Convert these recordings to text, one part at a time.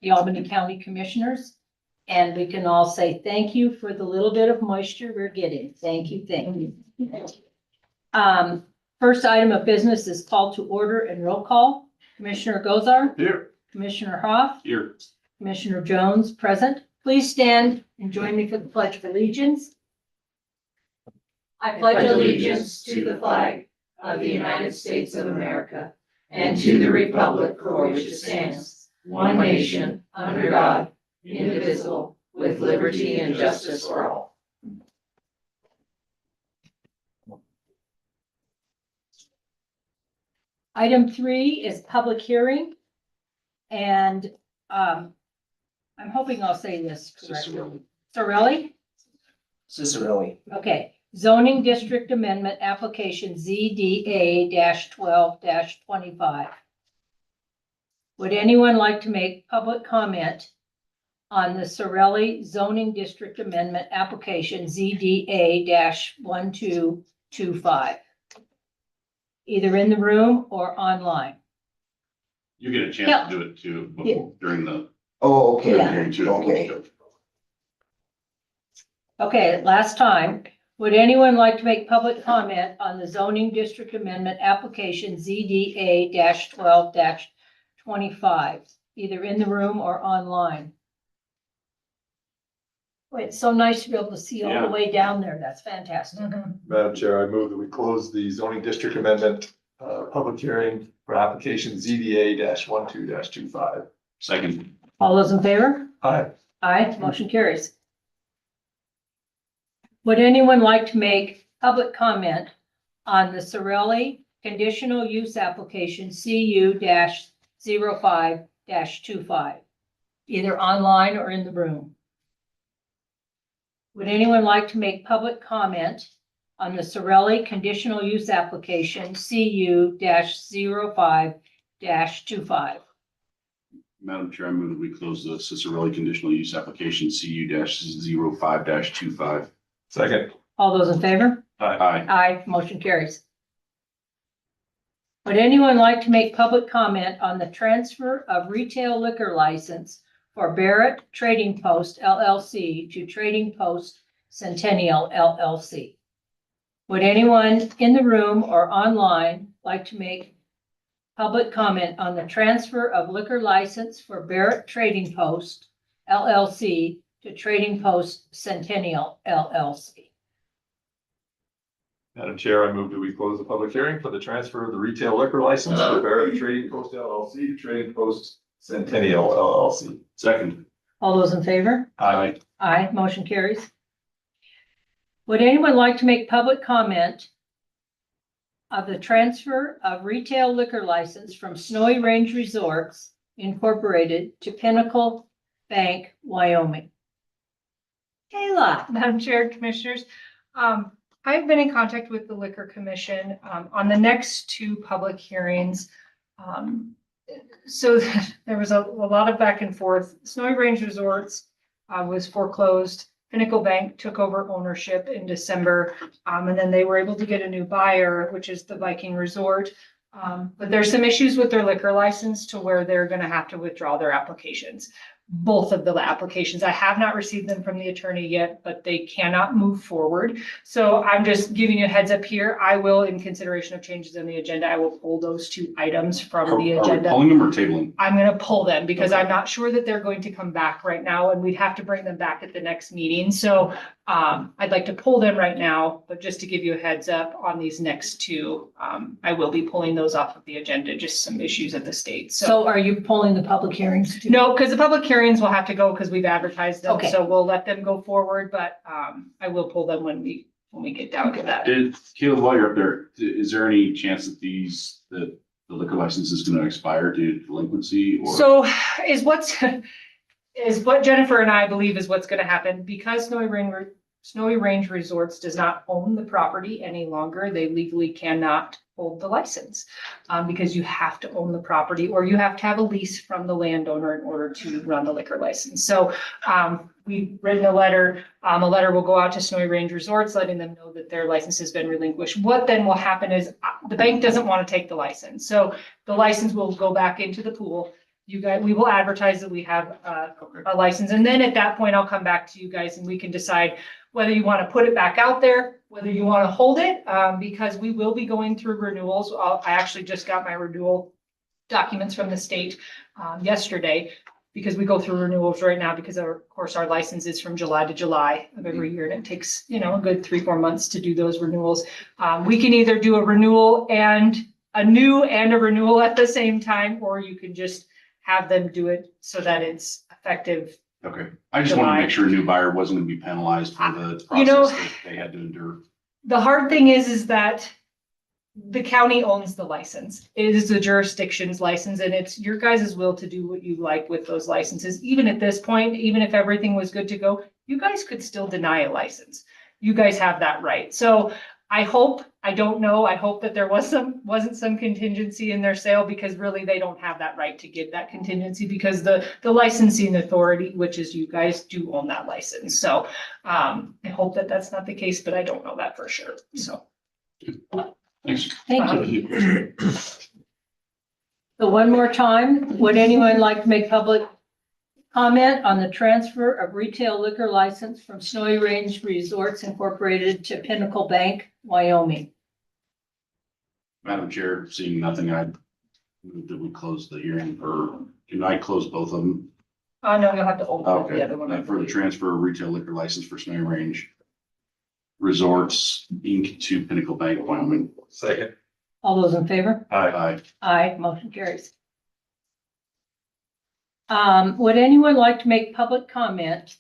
the Albany County Commissioners. And we can all say thank you for the little bit of moisture we're getting. Thank you, thank you. First item of business is call to order and roll call. Commissioner Gozar? Here. Commissioner Hoff? Here. Commissioner Jones, present. Please stand and join me for the Pledge of Allegiance. I pledge allegiance to the flag of the United States of America and to the republic for which it stands, one nation, under God, indivisible, with liberty and justice for all. Item 3 is public hearing. And I'm hoping I'll say this correctly. Sorelli? Cicerelli. Okay. Zoning District Amendment Application ZDA-12-25. Would anyone like to make public comment on the Sorelli Zoning District Amendment Application ZDA-1225? Either in the room or online. You get a chance to do it too during the Oh, okay. hearing too. Okay. Okay, last time. Would anyone like to make public comment on the zoning district amendment application ZDA-12-25, either in the room or online? Boy, it's so nice to be able to see all the way down there. That's fantastic. Madam Chair, I move that we close the zoning district amendment public hearing for application ZDA-12-25. Second. All those in favor? Aye. Aye, motion carries. Would anyone like to make public comment on the Sorelli conditional use application CU-05-25, either online or in the room? Would anyone like to make public comment on the Sorelli conditional use application CU-05-25? Madam Chair, I move that we close the Cicerelli conditional use application CU-05-25. Second. All those in favor? Aye. Aye, motion carries. Would anyone like to make public comment on the transfer of retail liquor license for Barrett Trading Post LLC to Trading Post Centennial LLC? Would anyone in the room or online like to make public comment on the transfer of liquor license for Barrett Trading Post LLC to Trading Post Centennial LLC? Madam Chair, I move that we close the public hearing for the transfer of the retail liquor license for Barrett Trading Post LLC to Trading Post Centennial LLC. Second. All those in favor? Aye. Aye, motion carries. Would anyone like to make public comment of the transfer of retail liquor license from Snowy Range Resorts Incorporated to Pinnacle Bank, Wyoming? Kayla. Madam Chair, Commissioners, I've been in contact with the Liquor Commission on the next two public hearings. So there was a lot of back and forth. Snowy Range Resorts was foreclosed. Pinnacle Bank took over ownership in December, and then they were able to get a new buyer, which is the Viking Resort. But there's some issues with their liquor license to where they're going to have to withdraw their applications. Both of the applications. I have not received them from the attorney yet, but they cannot move forward. So I'm just giving you a heads up here. I will, in consideration of changes in the agenda, I will pull those two items from the Are we agenda. pulling them or tabling? I'm going to pull them because Okay. I'm not sure that they're going to come back right now, and we'd have to bring them back at the next meeting. So I'd like to pull them right now, but just to give you a heads up on these next two, I will be pulling those off of the agenda, just some issues at the state. So are you pulling the public hearings too? No, because the public hearings will have to go because we've advertised them, Okay. so we'll let them go forward, but I will pull them when we get down to that. Caleb, while you're up there, is there any chance that the liquor license is going to expire due to delinquency or? So is what Jennifer and I believe is what's gonna happen, because Snowy Range Resorts does not own the property any longer. They legally cannot hold the license because you have to own the property or you have to have a lease from the landowner in order to run the liquor license. So we've written a letter. A letter will go out to Snowy Range Resorts, letting them know that their license has been relinquished. What then will happen is the bank doesn't want to take the license. So the license will go back into the pool. you guys, we will advertise that we have a license. And then at that point, I'll come back to you guys and we can decide whether you want to put it back out there, whether you want to hold it, because we will be going through renewals. I actually just got my renewal documents from the state yesterday, because we go through renewals right now, because of course our license is from July to July of every year, and it takes, you know, a good 3-4 months to do those renewals. We can either do a renewal and a new and a renewal at the same time, or you can just have them do it so that it's effective. Okay, I just wanted to make sure a new buyer wasn't gonna be penalized for the You know, process that they had to endure. The hard thing is that the county owns the license. It is the jurisdiction's license, and it's your guys' will to do what you like with those licenses. Even at this point, even if everything was good to go, you guys could still deny a license. You guys have that right. So I hope that there wasn't some contingency in their sale, because really they don't have that right to give that contingency, because the licensing authority, which is you guys, do own that license. So I hope that that's not the case, but I don't know that for sure. So. Thanks. Thank you. So one more time, would anyone like to make public comment on the transfer of retail liquor license from Snowy Range Resorts Incorporated to Pinnacle Bank, Wyoming? Madam Chair, seeing nothing, I move that we close the hearing, or can I close both of them? No, you'll have to open Okay, the other one. for the transfer of retail liquor license for Snowy Range Resorts Inc. to Pinnacle Bank, Wyoming. Second. All those in favor? Aye. Aye, motion carries. Would anyone like to make public comment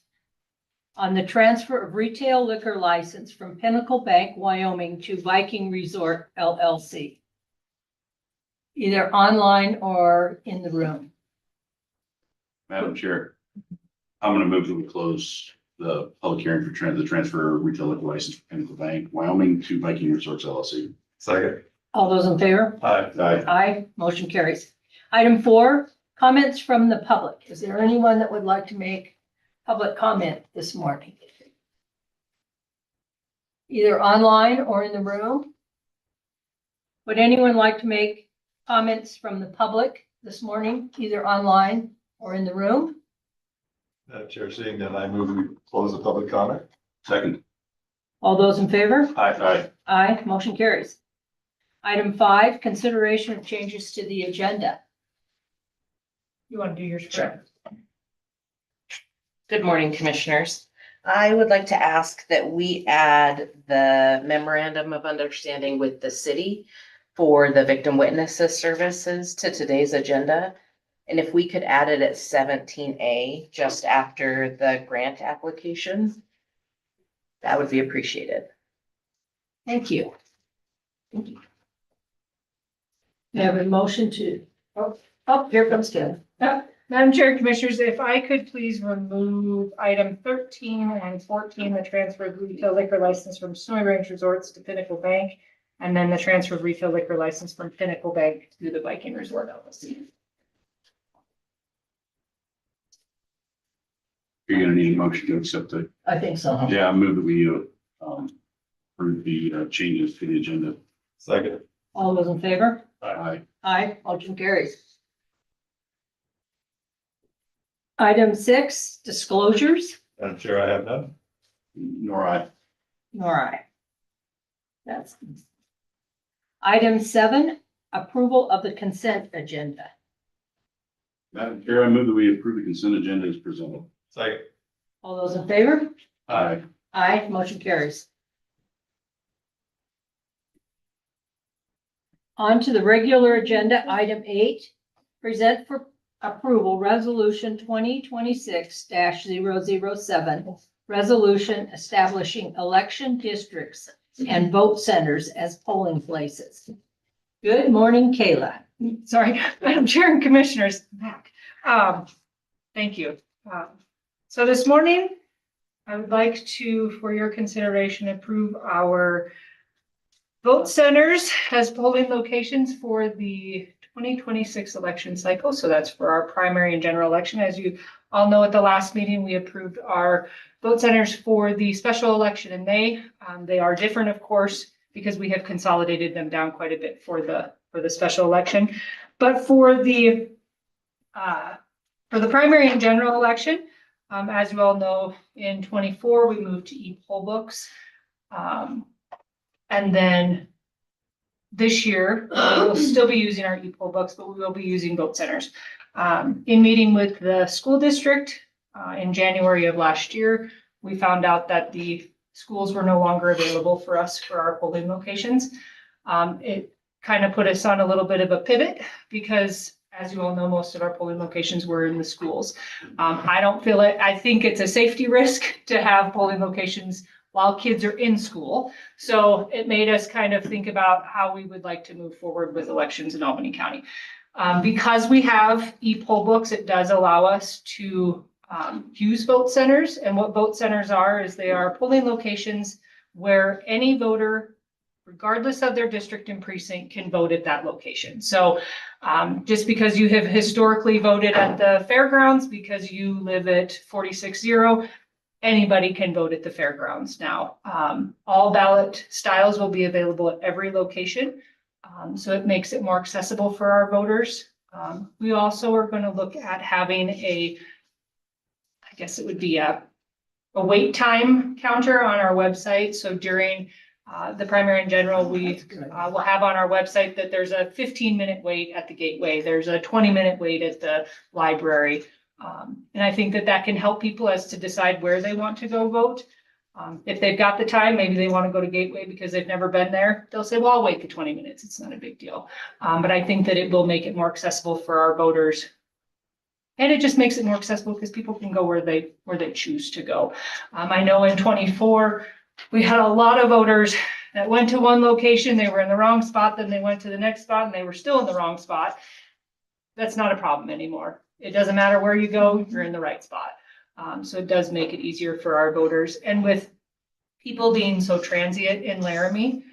on the transfer of retail liquor license from Pinnacle Bank, Wyoming to Viking Resort LLC? Either online or in the room. Madam Chair, I'm gonna move that we close the public hearing for the transfer of retail liquor license from Pinnacle Bank, Wyoming to Viking Resorts LLC. Second. All those in favor? Aye. Aye. Aye, motion carries. Item 4, comments from the public. Is there anyone that would like to make public comment this morning? Either online or in the room? Would anyone like to make comments from the public this morning, either online or in the room? Madam Chair, seeing that, I move we close the public comment. Second. All those in favor? Aye. Aye, motion carries. Item 5, consideration of changes to the agenda. You want to do yours first? Sure. Good morning, Commissioners. I would like to ask that we add the memorandum of understanding with the city for the victim witnesses services to today's agenda. And if we could add it at 17A, just after the grant application, that would be appreciated. Thank you. Thank you. We have a motion to, here comes Kim. Madam Chair, Commissioners, if I could please remove item 13 and 14, the transfer of retail liquor license from Snowy Range Resorts to Pinnacle Bank, and then the transfer of retail liquor license from Pinnacle Bank to the Viking Resort LLC. You're gonna need a motion to accept it. I think so. Yeah, I move that we approve the changes to the agenda. Second. All those in favor? Aye. Aye, motion carries. Item 6, disclosures, Madam Chair, I have none. Nor I. nor I. That's. Item 7, approval of the consent agenda. Madam Chair, I move that we approve the consent agenda as presented. Second. All those in favor? Aye. Aye, motion carries. On to the regular agenda, item 8, present for approval, resolution 2026-007, resolution establishing election districts and vote centers as polling places. Good morning, Kayla. Sorry, Madam Chair and Commissioners, back. Thank you. So this morning, I would like to, for your consideration, approve our vote centers as polling locations for the 2026 election cycle. So that's for our primary and general election. As you all know, at the last meeting, we approved our vote centers for the special election in May. They are different, of course, because we have consolidated them down quite a bit for the special election. But for the For the primary and general election, as you all know, in 24, we moved to e-poll books. And then this year, we'll still be using our e-poll books, but we will be using vote centers. In meeting with the school district in January of last year, we found out that the schools were no longer available for us for our polling locations. It kind of put us on a little bit of a pivot because, as you all know, most of our polling locations were in the schools. I don't feel it. I think it's a safety risk to have polling locations while kids are in school. So it made us kind of think about how we would like to move forward with elections in Albany County. Because we have e-poll books, it does allow us to use vote centers. And what vote centers are is they are polling locations where any voter, regardless of their district and precinct, can vote at that location. So just because you have historically voted at the fairgrounds, because you live at 460, anybody can vote at the fairgrounds now. All ballot styles will be available at every location. So it makes it more accessible for our voters. We also are going to look at having I guess it would be a wait time counter on our website. So during the primary and general, we will have on our website that there's a 15-minute wait at the gateway. There's a 20-minute wait at the library. And I think that can help people as to decide where they want to go vote. If they've got the time, maybe they want to go to Gateway because they've never been there. They'll say, well, I'll wait the 20 minutes. It's not a big deal. But I think that it will make it more accessible for our voters. And it just makes it more accessible because people can go where they choose to go. I know in 24, we had a lot of voters that went to one location. They were in the wrong spot. Then they went to the next spot and they were still in the wrong spot. That's not a problem anymore. It doesn't matter where you go, you're in the right spot. So it does make it easier for our voters. And with people being so transient in Laramie,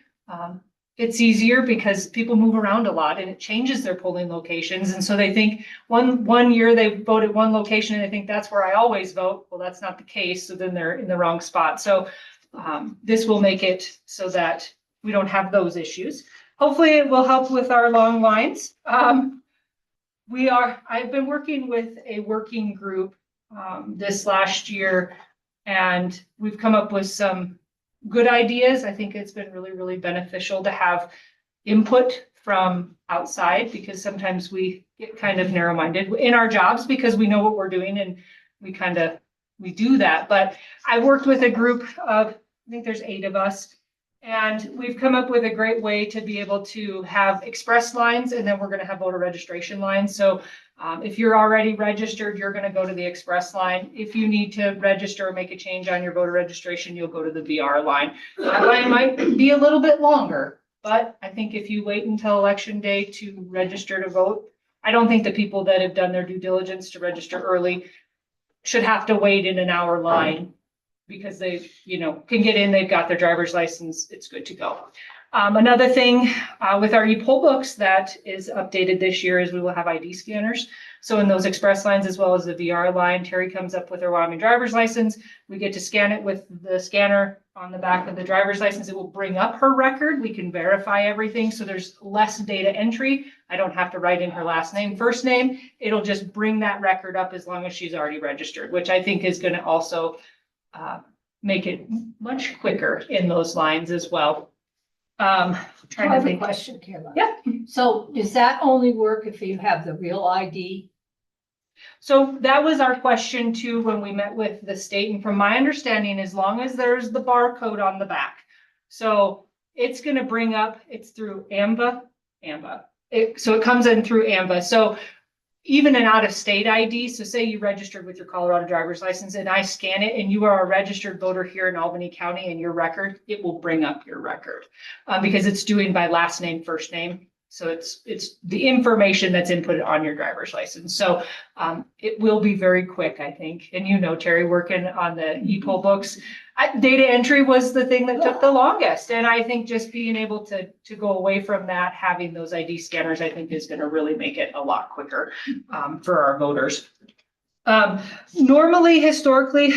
it's easier because people move around a lot and it changes their polling locations. And so they think one year they vote at one location and they think that's where I always vote. Well, that's not the case. So then they're in the wrong spot. So this will make it so that we don't have those issues. Hopefully it will help with our long lines. I've been working with a working group this last year, and we've come up with some good ideas. I think it's been really, really beneficial to have input from outside because sometimes we get kind of narrow-minded in our jobs because we know what we're doing and we do that. But I worked with a group of, I think there's 8 of us, and we've come up with a great way to be able to have express lines, and then we're going to have voter registration lines. So if you're already registered, you're going to go to the express line. If you need to register or make a change on your voter registration, you'll go to the VR line. That line might be a little bit longer, but I think if you wait until election day to register to vote, I don't think the people that have done their due diligence to register early should have to wait in an hour line. Because they, can get in, they've got their driver's license, it's good to go. Another thing with our e-poll books that is updated this year is we will have ID scanners. So in those express lines as well as the VR line, Terry comes up with her Wyoming driver's license. We get to scan it with the scanner on the back of the driver's license. It will bring up her record. We can verify everything. So there's less data entry. I don't have to write in her last name, first name. It'll just bring that record up as long as she's already registered, which I think is going to also make it much quicker in those lines as well. I have a question, Kayla. Yeah. So does that only work if you have the real ID? So that was our question too when we met with the state. And from my understanding, as long as there's the barcode on the back. So it's going to bring up, it's through AMVA. So it comes in through AMVA. So even an out-of-state ID, so say you registered with your Colorado driver's license and I scan it and you are a registered voter here in Albany County and your record, it will bring up your record because it's doing by last name, first name. So it's the information that's inputted on your driver's license. So it will be very quick, I think. And Terry, working on the e-poll books, data entry was the thing that took the longest. And I think just being able to go away from that, having those ID scanners, I think is going to really make it a lot quicker for our voters. Normally, historically,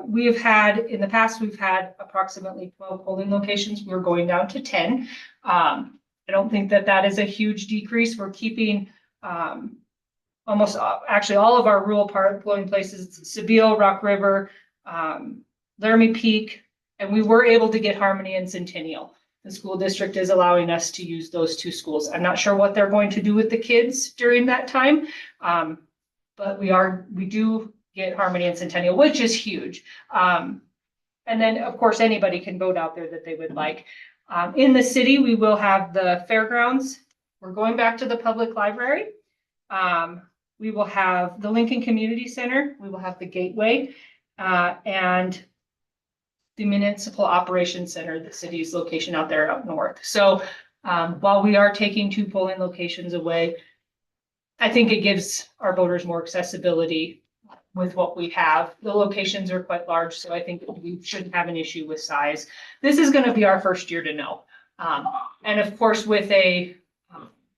we've had approximately 12 polling locations. We're going down to 10. I don't think that is a huge decrease. We're keeping a almost, actually all of our rural polling places, Sebille, Rock River, Laramie Peak, and we were able to get Harmony and Centennial. The school district is allowing us to use those two schools. I'm not sure what they're going to do with the kids during that time. But we do get Harmony and Centennial, which is huge. And then, of course, anybody can vote out there that they would like. In the city, we will have the fairgrounds. We're going back to the public library. We will have the Lincoln Community Center. We will have the Gateway and the Municipal Operations Center, the city's location out there up north. So while we are taking 2 polling locations away, I think it gives our voters more accessibility with what we have. The locations are quite large, so I think we shouldn't have an issue with size. This is going to be our first year to know. And of course, with a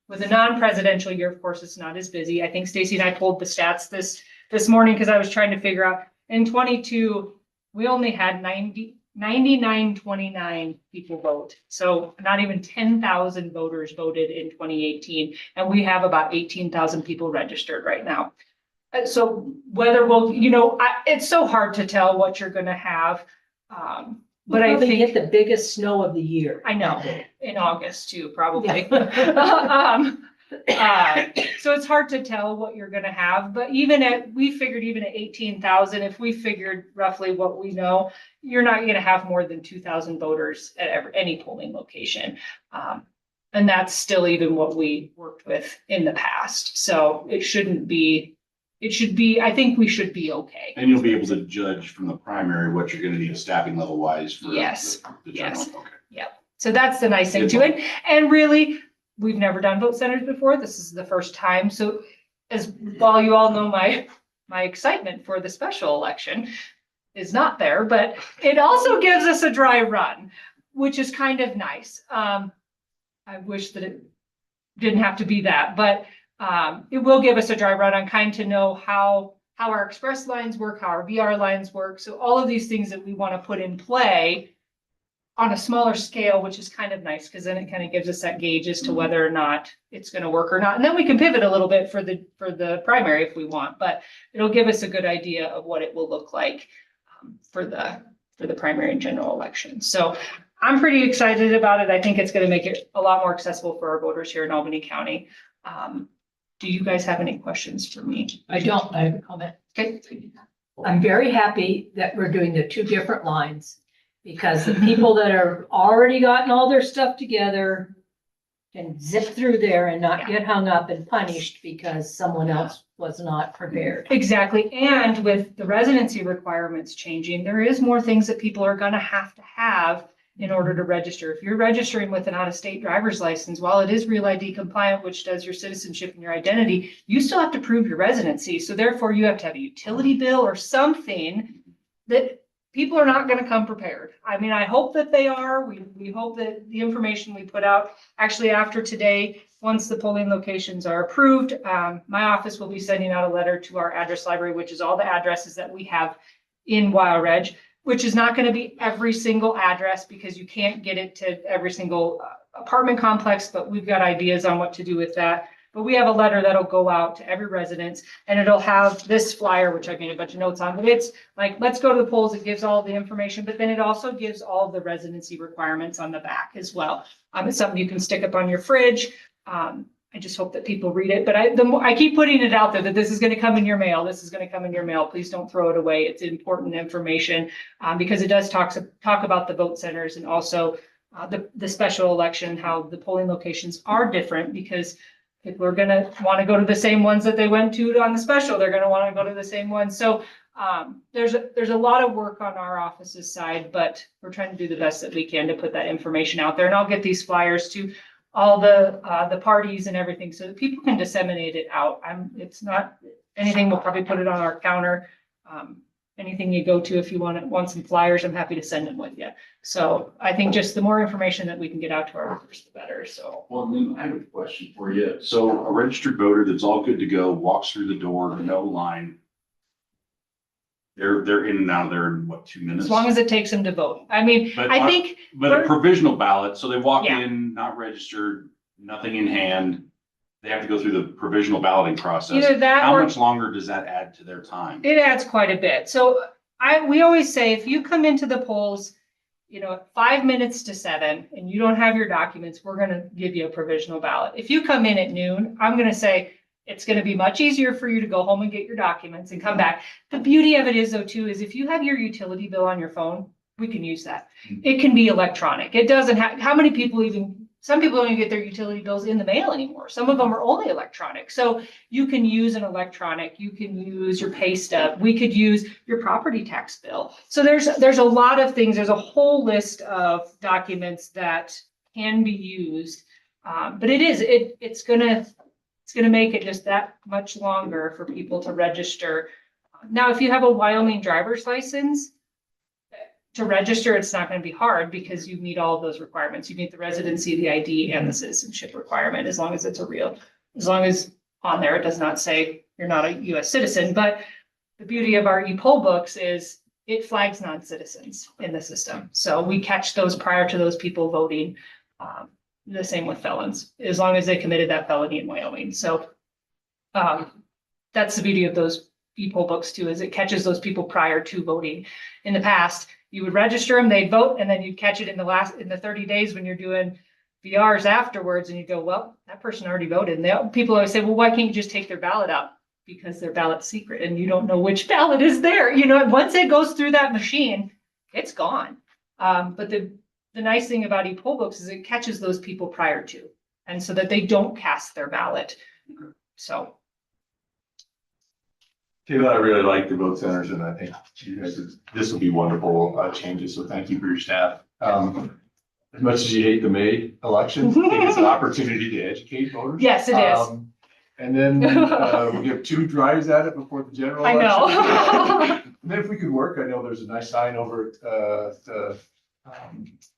non-presidential year, of course, it's not as busy. I think Stacy and I pulled the stats this morning because I was trying to figure out in 22, we only had 99.29 people vote. So not even 10,000 voters voted in 2018. And we have about 18,000 people registered right now. So whether we'll, it's so hard to tell what you're going to have. But I think get the biggest snow of the year. I know, in August too, probably. So it's hard to tell what you're gonna have, but we figured even at 18,000, if we figured roughly what we know, you're not gonna have more than 2,000 voters at any polling location. And that's still even what we worked with in the past. So it should be, I think we should be okay. And you'll be able to judge from the primary what you're gonna need staffing level wise for Yes, the yes. general. Okay. Yep. So that's the nice thing to it. And really, we've never done vote centers before. This is the first time. So while you all know my excitement for the special election is not there, but it also gives us a dry run, which is kind of nice. I wish that it didn't have to be that, but it will give us a dry run on kind to know how our express lines work, how our VR lines work. So all of these things that we want to put in play on a smaller scale, which is kind of nice because then it kind of gives us that gauge as to whether or not it's going to work or not. And then we can pivot a little bit for the primary if we want, but it'll give us a good idea of what it will look like for the primary and general election. So I'm pretty excited about it. I think it's going to make it a lot more accessible for our voters here in Albany County. Do you guys have any questions for me? I don't, I have a comment. Okay. I'm very happy that we're doing the 2 different lines because the people that are already gotten all their stuff together can zip through there and not get hung up and punished because someone else was not prepared. Exactly. And with the residency requirements changing, there is more things that people are going to have in order to register. If you're registering with an out-of-state driver's license, while it is Real ID compliant, which does your citizenship and your identity, you still have to prove your residency. So therefore you have to have a utility bill or something that people are not going to come prepared. I mean, I hope that they are. We hope that the information we put out, actually after today, once the polling locations are approved, my office will be sending out a letter to our address library, which is all the addresses that we have in WyoReg, which is not going to be every single address because you can't get it to every single apartment complex, but we've got ideas on what to do with that. But we have a letter that'll go out to every residence and it'll have this flyer, which I made a bunch of notes on, but it's like, let's go to the polls. It gives all the information, but then it also gives all the residency requirements on the back as well. It's something you can stick up on your fridge. I just hope that people read it, but I keep putting it out there that this is going to come in your mail. This is going to come in your mail. Please don't throw it away. It's important information because it does talk about the vote centers and also the special election, how the polling locations are different because people are going to want to go to the same ones that they went to on the special. They're going to want to go to the same ones. So there's a lot of work on our office's side, but we're trying to do the best that we can to put that information out there. And I'll get these flyers to all the parties and everything so that people can disseminate it out. It's not anything, we'll probably put it on our counter. Anything you go to, if you want some flyers, I'm happy to send them with you. So I think just the more information that we can get out to our voters, the better. So. Well, then I have a question for you. So a registered voter that's all good to go, walks through the door, no line. They're in and out of there in what, 2 minutes? As long as it takes them to vote. I mean, But I think. But a provisional ballot, so they walk Yeah. in, not registered, nothing in hand. they have to go through the provisional balloting process. Either that How or much longer does that add to their time? it adds quite a bit. So we always say, if you come into the polls, at 5 minutes to 7 and you don't have your documents, we're gonna give you a provisional ballot. If you come in at noon, I'm gonna say it's gonna be much easier for you to go home and get your documents and come back. The beauty of it is though too, is if you have your utility bill on your phone, we can use that. It can be electronic. It doesn't have, how many people some people don't even get their utility bills in the mail anymore. Some of them are only electronic. So you can use an electronic, you can use your pay stub, we could use your property tax bill. So there's a lot of things, there's a whole list of documents that can be used. But it's gonna make it just that much longer for people to register. Now, if you have a Wyoming driver's license, to register, it's not going to be hard because you meet all of those requirements. You meet the residency, the ID, and the citizenship requirement, as long as it's as long as on there, it does not say you're not a US citizen. But the beauty of our e-poll books is it flags non-citizens in the system. So we catch those prior to those people voting. The same with felons, as long as they committed that felony in Wyoming. So that's the beauty of those e-poll books too, is it catches those people prior to voting. In the past, you would register them, they'd vote, and then you'd catch it in the 30 days when you're doing VRs afterwards, and you go, well, that person already voted. And people always say, well, why can't you just take their ballot out? Because their ballot's secret and you don't know which ballot is there. Once it goes through that machine, it's gone. But the nice thing about e-poll books is it catches those people prior to, and so that they don't cast their ballot. So. Taylor, I really like the vote centers, and I think this will be wonderful changes. So thank you for your staff. As much as you hate the May election, I think it's an opportunity to educate voters. Yes, it is. And then we have 2 drives at it before the general I election. know. And then if we could work, I know there's a nice sign over at the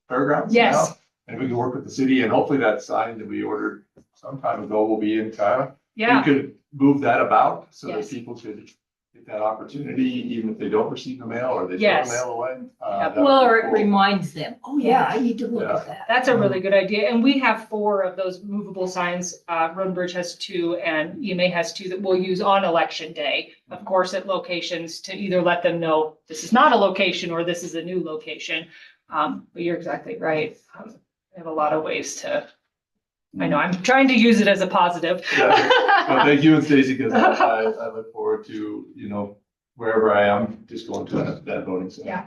fairgrounds Yes. now. And we can work with the city, and hopefully that sign that we ordered some time ago will be in town. Yeah. We could move that about so Yes. that people could get that opportunity, even if they don't receive the mail or they throw Yes. the mail away. Yep. That would Well, be or it cool. reminds them, oh yeah, I need to look Yeah. at that. That's a really good idea. And we have 4 of those movable signs. Road and Bridge has 2 and EMA has 2 that we'll use on election day. Of course, at locations to either let them know this is not a location or this is a new location. But you're exactly right. We have a lot of ways to, I know, I'm trying to use it as a positive. Yeah. Well, thank you and Stacy, because I look forward to, wherever I am, just going to that voting center. Yeah.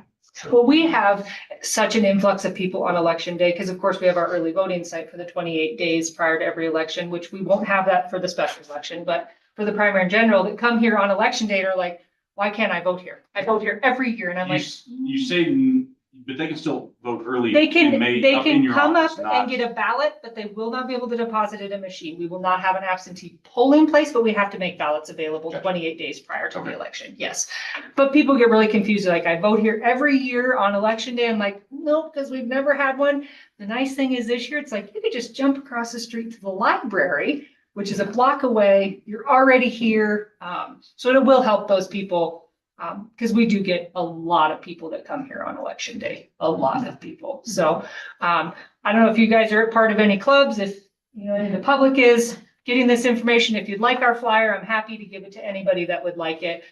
Well, we have such an influx of people on election day because of course we have our early voting site for the 28 days prior to every election, which we won't have that for the special election, but for the primary and general that come here on election day are like, why can't I vote here? I vote here every year. And I'm like, You say, but they can still vote early they can, in May they up in can your come up office, and not. get a ballot, but they will not be able to deposit in a machine. We will not have an absentee polling place, but we have to make ballots available Gotcha. 28 days prior to the Okay. election. Yes. But people get really confused. Like, I vote here every year on election day. I'm like, no, because we've never had one. The nice thing is this year, it's like, you could just jump across the street to the library, which is a block away. You're already here. So it will help those people. Because we do get a lot of people that come here on election day, a lot of people. So I don't know if you guys are part of any clubs, if the public is getting this information. If you'd like our flyer, I'm happy to give it to anybody that would like it.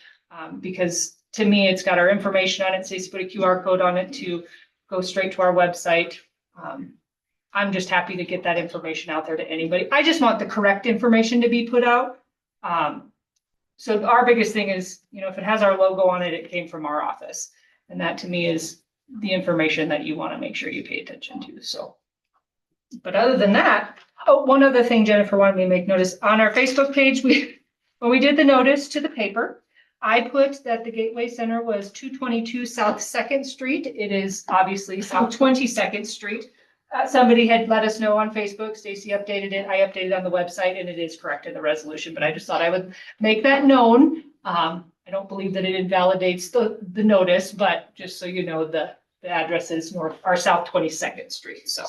Because to me, it's got our information on it. Stacy put a QR code on it to go straight to our website. I'm just happy to get that information out there to anybody. I just want the correct information to be put out. So our biggest thing is, if it has our logo on it, it came from our office. And that to me is the information that you want to make sure you pay attention to. So, but other than that, one other thing Jennifer wanted me to make notice on our Facebook page, when we did the notice to the paper, I put that the Gateway Center was 222 South 2nd Street. It is obviously South 22nd Street. Somebody had let us know on Facebook, Stacy updated it, I updated on the website, and it is correct in the resolution, but I just thought I would make that known. I don't believe that it invalidates the notice, but just so you know, the address is South 22nd Street, so.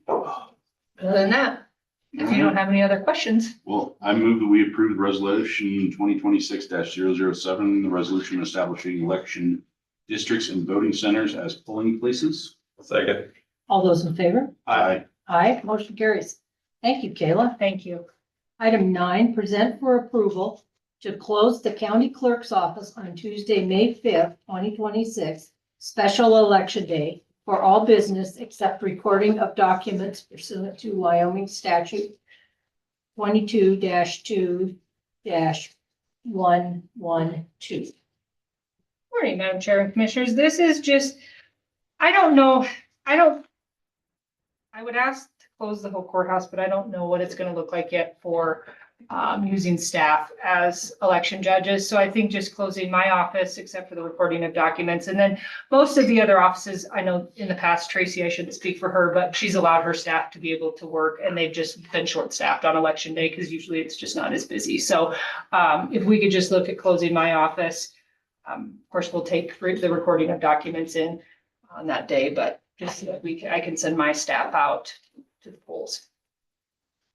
Other than that, if you don't have any other questions. Well, I move that we approve the resolution 2026-007, the resolution establishing election districts and voting centers as polling places. Second. All those in favor? Aye. Aye, motion carries. Thank you, Kayla. Thank you. Item 9, present for approval to close the county clerk's office on Tuesday, May 5th, 2026, special election day for all business except recording of documents pursuant to Wyoming statute 22-2-112. Morning, Madam Chair and Commissioners. This is just, I would ask to close the whole courthouse, but I don't know what it's gonna look like yet for using staff as election judges. So I think just closing my office, except for the recording of documents. And then most of the other offices, I know in the past, Tracy, I shouldn't speak for her, but she's allowed her staff to be able to work, and they've just been short-staffed on election day because usually it's just not as busy. So if we could just look at closing my office, of course, we'll take the recording of documents in on that day, but just so that I can send my staff out to the polls.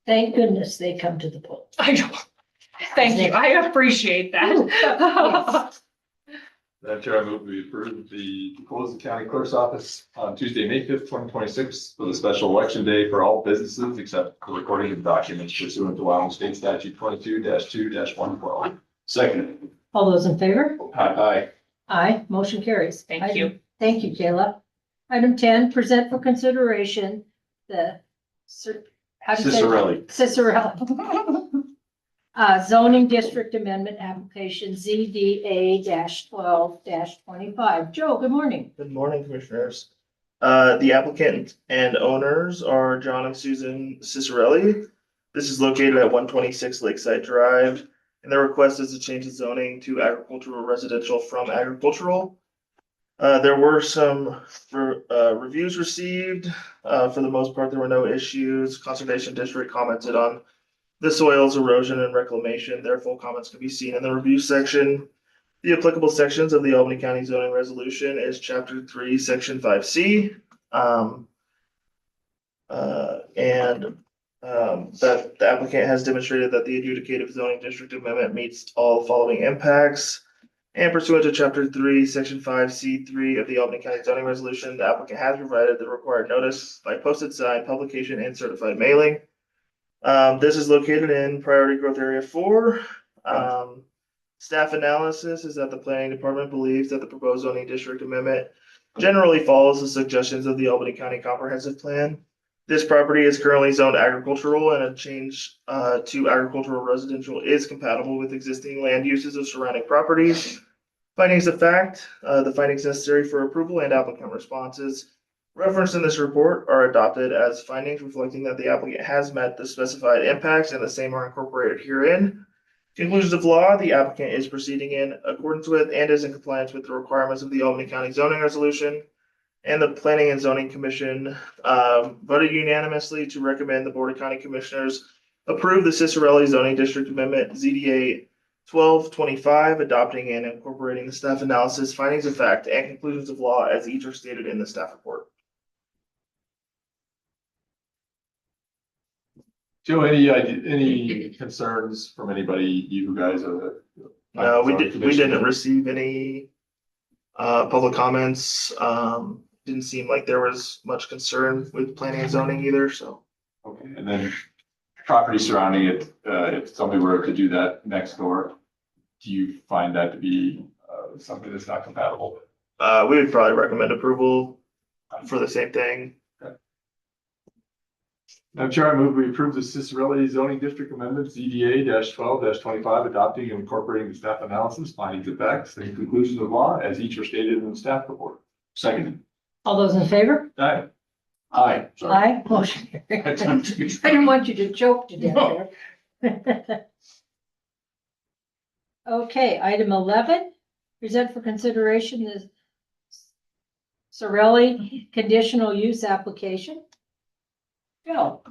Thank goodness they come to the polls. I know. Thank you. I appreciate that. Madam Chair, I move we approve to close the county clerk's office on Tuesday, May 5th, 2026 for the special election day for all businesses except the recording of documents pursuant to Wyoming State Statute 22-2-112. Second. All those in favor? Aye. Aye, motion carries. Thank you. Thank you, Kayla. Item 10, present for consideration the how do you say that? Cicerelli. Zoning district amendment application ZDA 12-25. Joe, good morning. Good morning, Commissioners. The applicant and owners are John and Susan Cicerelli. This is located at 126 Lakeside Drive, and their request is to change the zoning to agricultural residential from agricultural. There were some reviews received. For the most part, there were no issues. Conservation District commented on the soils, erosion, and reclamation. Their full comments can be seen in the review section. The applicable sections of the Albany County zoning resolution is Chapter 3, Section 5C. That the applicant has demonstrated that the adjudicative zoning district amendment meets all following impacts. And pursuant to Chapter 3, Section 5C3 of the Albany County zoning resolution, the applicant has provided the required notice by posted sign, publication, and certified mailing. This is located in Priority Growth Area 4. Staff analysis is that the planning department believes that the proposed zoning district amendment generally follows the suggestions of the Albany County Comprehensive Plan. This property is currently zoned agricultural, and a change to agricultural residential is compatible with existing land uses of surrounding properties. Findings of fact, the findings necessary for approval and applicant responses referenced in this report are adopted as findings reflecting that the applicant has met the specified impacts and the same are incorporated herein. Conclusions of law, the applicant is proceeding in accordance with and is in compliance with the requirements of the Albany County zoning resolution. And the Planning and Zoning Commission voted unanimously to recommend the Board of County Commissioners approve the Cicerelli zoning district amendment ZDA 1225, adopting and incorporating the staff analysis, findings of fact, and conclusions of law as each are stated in the staff report. Joe, any concerns from anybody, you guys? No, we didn't receive any public comments. Didn't seem like there was much concern with planning and zoning either, so. Okay, and then property surrounding it, if somebody were to do that next door, do you find that to be something that's not compatible? We would probably recommend approval for the same thing. Madam Chair, I move we approve the Cicerelli zoning district amendment ZDA 12-25, adopting and incorporating the staff analysis, findings of facts, and conclusions of law as each are stated in the staff report. Second. All those in favor? Aye. Aye. Sorry. Aye, motion carries. I didn't want you to choke to death there. Okay, item 11, present for consideration the Cicerelli conditional use application. Go.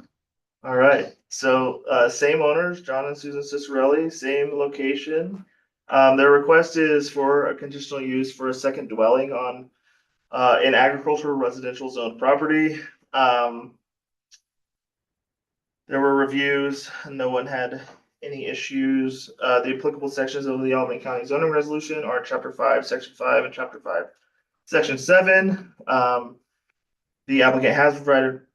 All right, so same owners, John and Susan Cicerelli, same location. Their request is for a conditional use for a second dwelling on an agricultural residential zone property. There were reviews, no one had any issues. The applicable sections of the Albany County zoning resolution are Chapter 5, Section 5, and Chapter 5, Section 7. The applicant has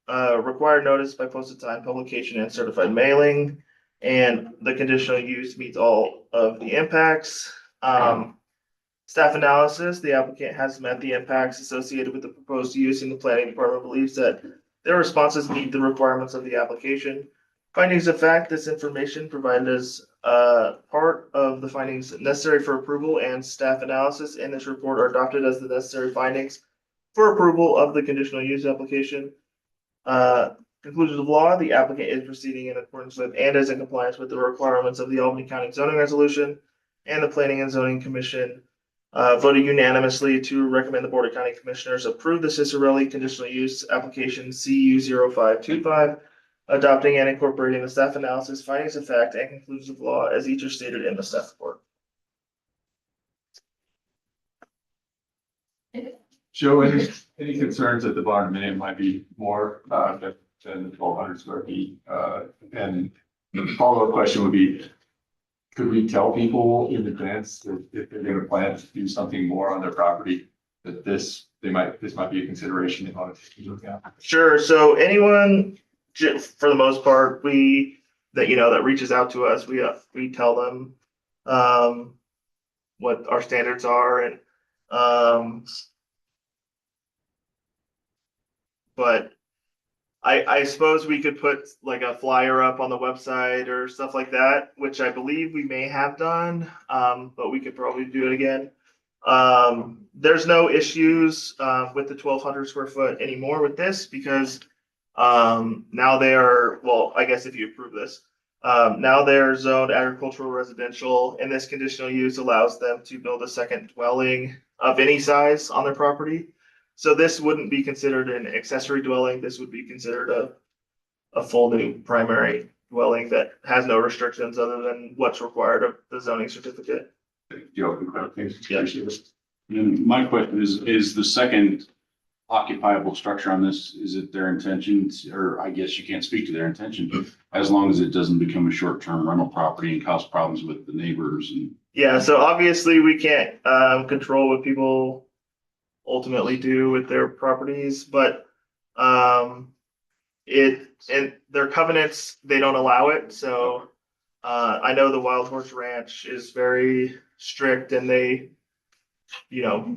required notice by posted time, publication, and certified mailing. And the conditional use meets all of the impacts. Staff analysis, the applicant has met the impacts associated with the proposed use, and the planning department believes that their responses meet the requirements of the application. Findings of fact, this information provided as part of the findings necessary for approval and staff analysis in this report are adopted as the necessary findings for approval of the conditional use application. Conclusions of law, the applicant is proceeding in accordance with and is in compliance with the requirements of the Albany County zoning resolution, and the Planning and Zoning Commission voted unanimously to recommend the Board of County Commissioners approve the Cicerelli conditional use application CU 0525, adopting and incorporating the staff analysis, findings of fact, and conclusions of law as each are stated in the staff report. Joe, any concerns that the barn minute might be more than 1,200 square feet? And the follow-up question would be, could we tell people in advance that if they're gonna plan to do something more on their property, that this might be a consideration they want to take into account? Sure, so anyone, for the most part, that reaches out to us, we tell them what our standards are, and but I suppose we could put like a flyer up on the website or stuff like that, which I believe we may have done, but we could probably do it again. There's no issues with the 1,200 square foot anymore with this, because now they are, well, I guess if you approve this, now they're zoned agricultural residential, and this conditional use allows them to build a second dwelling of any size on their property. So this wouldn't be considered an accessory dwelling. This would be considered a full new primary dwelling that has no restrictions other than what's required of the zoning certificate. And my question is the second occupiable structure on this, is it their intention, or I guess you can't speak to their intention, as long as it doesn't become a short-term rental property and cause problems with the neighbors and. Yeah, so obviously we can't control what people ultimately do with their properties, but and their covenants, they don't allow it. So I know the Wild Horse Ranch is very strict, and they,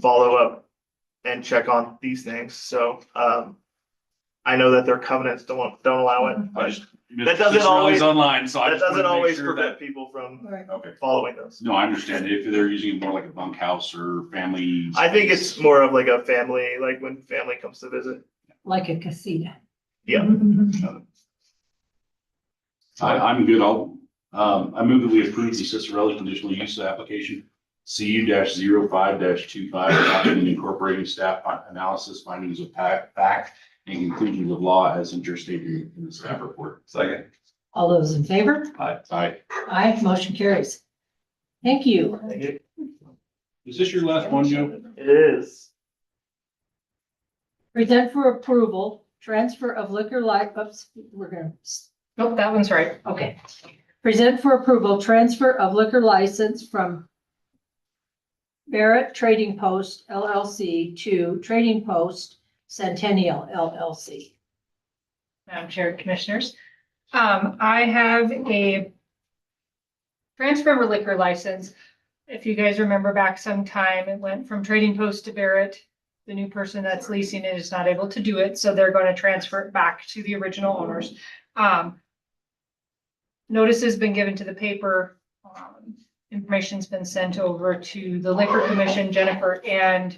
follow up and check on these things. So I know that their covenants don't allow it, but that doesn't always online, so that doesn't always prevent people from Okay. following those. No, I understand if they're using it more like a bunkhouse or family. I think it's more of like a family, like when family comes to visit. Like a casita. Yeah. I'm good. I move that we approve the Cicerelli conditional use application CU 05-25, adopting and incorporating staff analysis, findings of fact, and conclusions of law as interstated in the staff report. Second. All those in favor? Aye. Aye, motion carries. Thank you. Is this your last one, Joe? It is. Present for approval, transfer of liquor Nope, that one's right. okay. Present for approval, transfer of liquor license from Barrett Trading Post LLC to Trading Post Centennial LLC. Madam Chair, Commissioners. I have a transfer of a liquor license. If you guys remember back some time, it went from Trading Post to Barrett. The new person that's leasing it is not able to do it, so they're going to transfer it back to the original owners. Notice has been given to the paper. Information's been sent over to the Liquor Commission. Jennifer and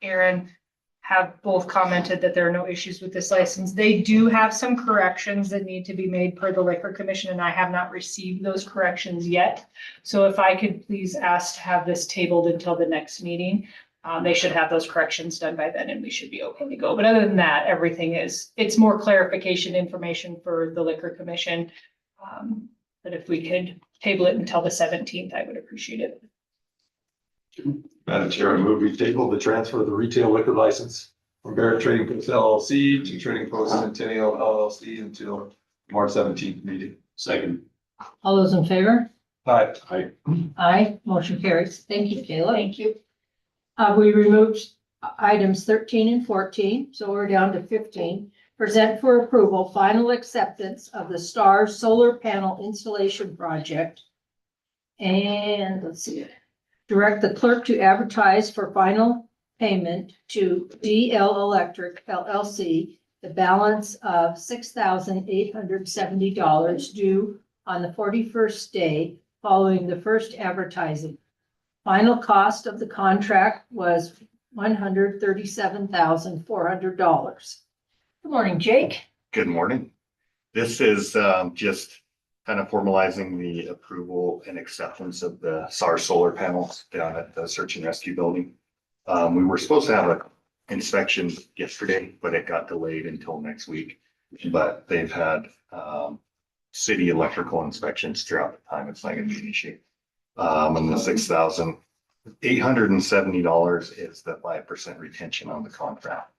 Aaron have both commented that there are no issues with this license. They do have some corrections that need to be made per the Liquor Commission, and I have not received those corrections yet. So if I could please ask to have this tabled until the next meeting, they should have those corrections done by then, and we should be okay to go. But other than that, everything it's more clarification information for the Liquor Commission. But if we could table it until the 17th, I would appreciate it. Madam Chair, I move we table the transfer of the retail liquor license from Barrett Trading Post LLC to Trading Post Centennial LLC until March 17th meeting. Second. All those in favor? Aye. Aye, motion carries. Thank you, Kayla. Thank you. We removed items 13 and 14, so we're down to 15. present for approval final acceptance of the Star Solar Panel Installation Project. And let's see, direct the clerk to advertise for final payment to DL Electric LLC, the balance of $6,870 due on the 41st day following the first advertising. Final cost of the contract was $137,400. Good morning, Jake. Good morning. This is just kind of formalizing the approval and acceptance of the SAR solar panels down at the search and rescue building. We were supposed to have an inspection yesterday, but it got delayed until next week. But they've had city electrical inspections throughout the time. It's not going to be an issue. And the $6,870 is the 5% retention on the contract.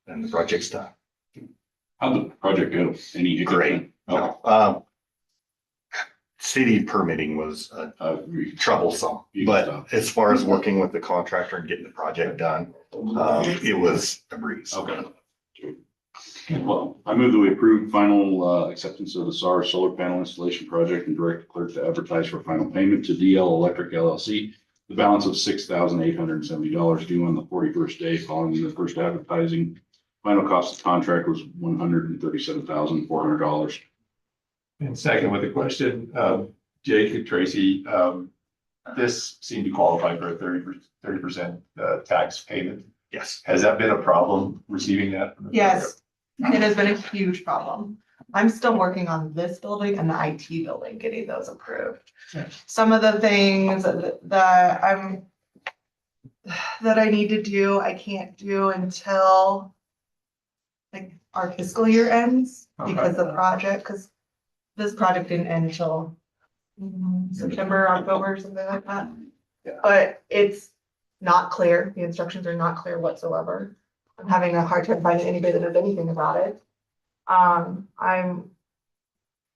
And the project's done. How'd the project go? Any hiccups? Great. Oh, City permitting was troublesome, but as far as working with the contractor and getting the project done, it was a breeze. okay. Well, I move that we approve final acceptance of the SAR solar panel installation project and direct the clerk to advertise for final payment to DL Electric LLC. The balance of $6,870 due on the 41st day following the first advertising. Final cost of the contract was $137,400. And second with the question, Jake and Tracy, this seemed to qualify for a 30% tax payment. Yes. Has that been a problem receiving that? Yes, it has been a huge problem. I'm still working on this building and the IT building, getting those approved. Some of the things that I need to do, I can't do until like our fiscal year ends because this project didn't end until September, October, something like that. Yeah. But it's not clear. The instructions are not clear whatsoever. I'm having a hard time finding anybody that knows anything about it.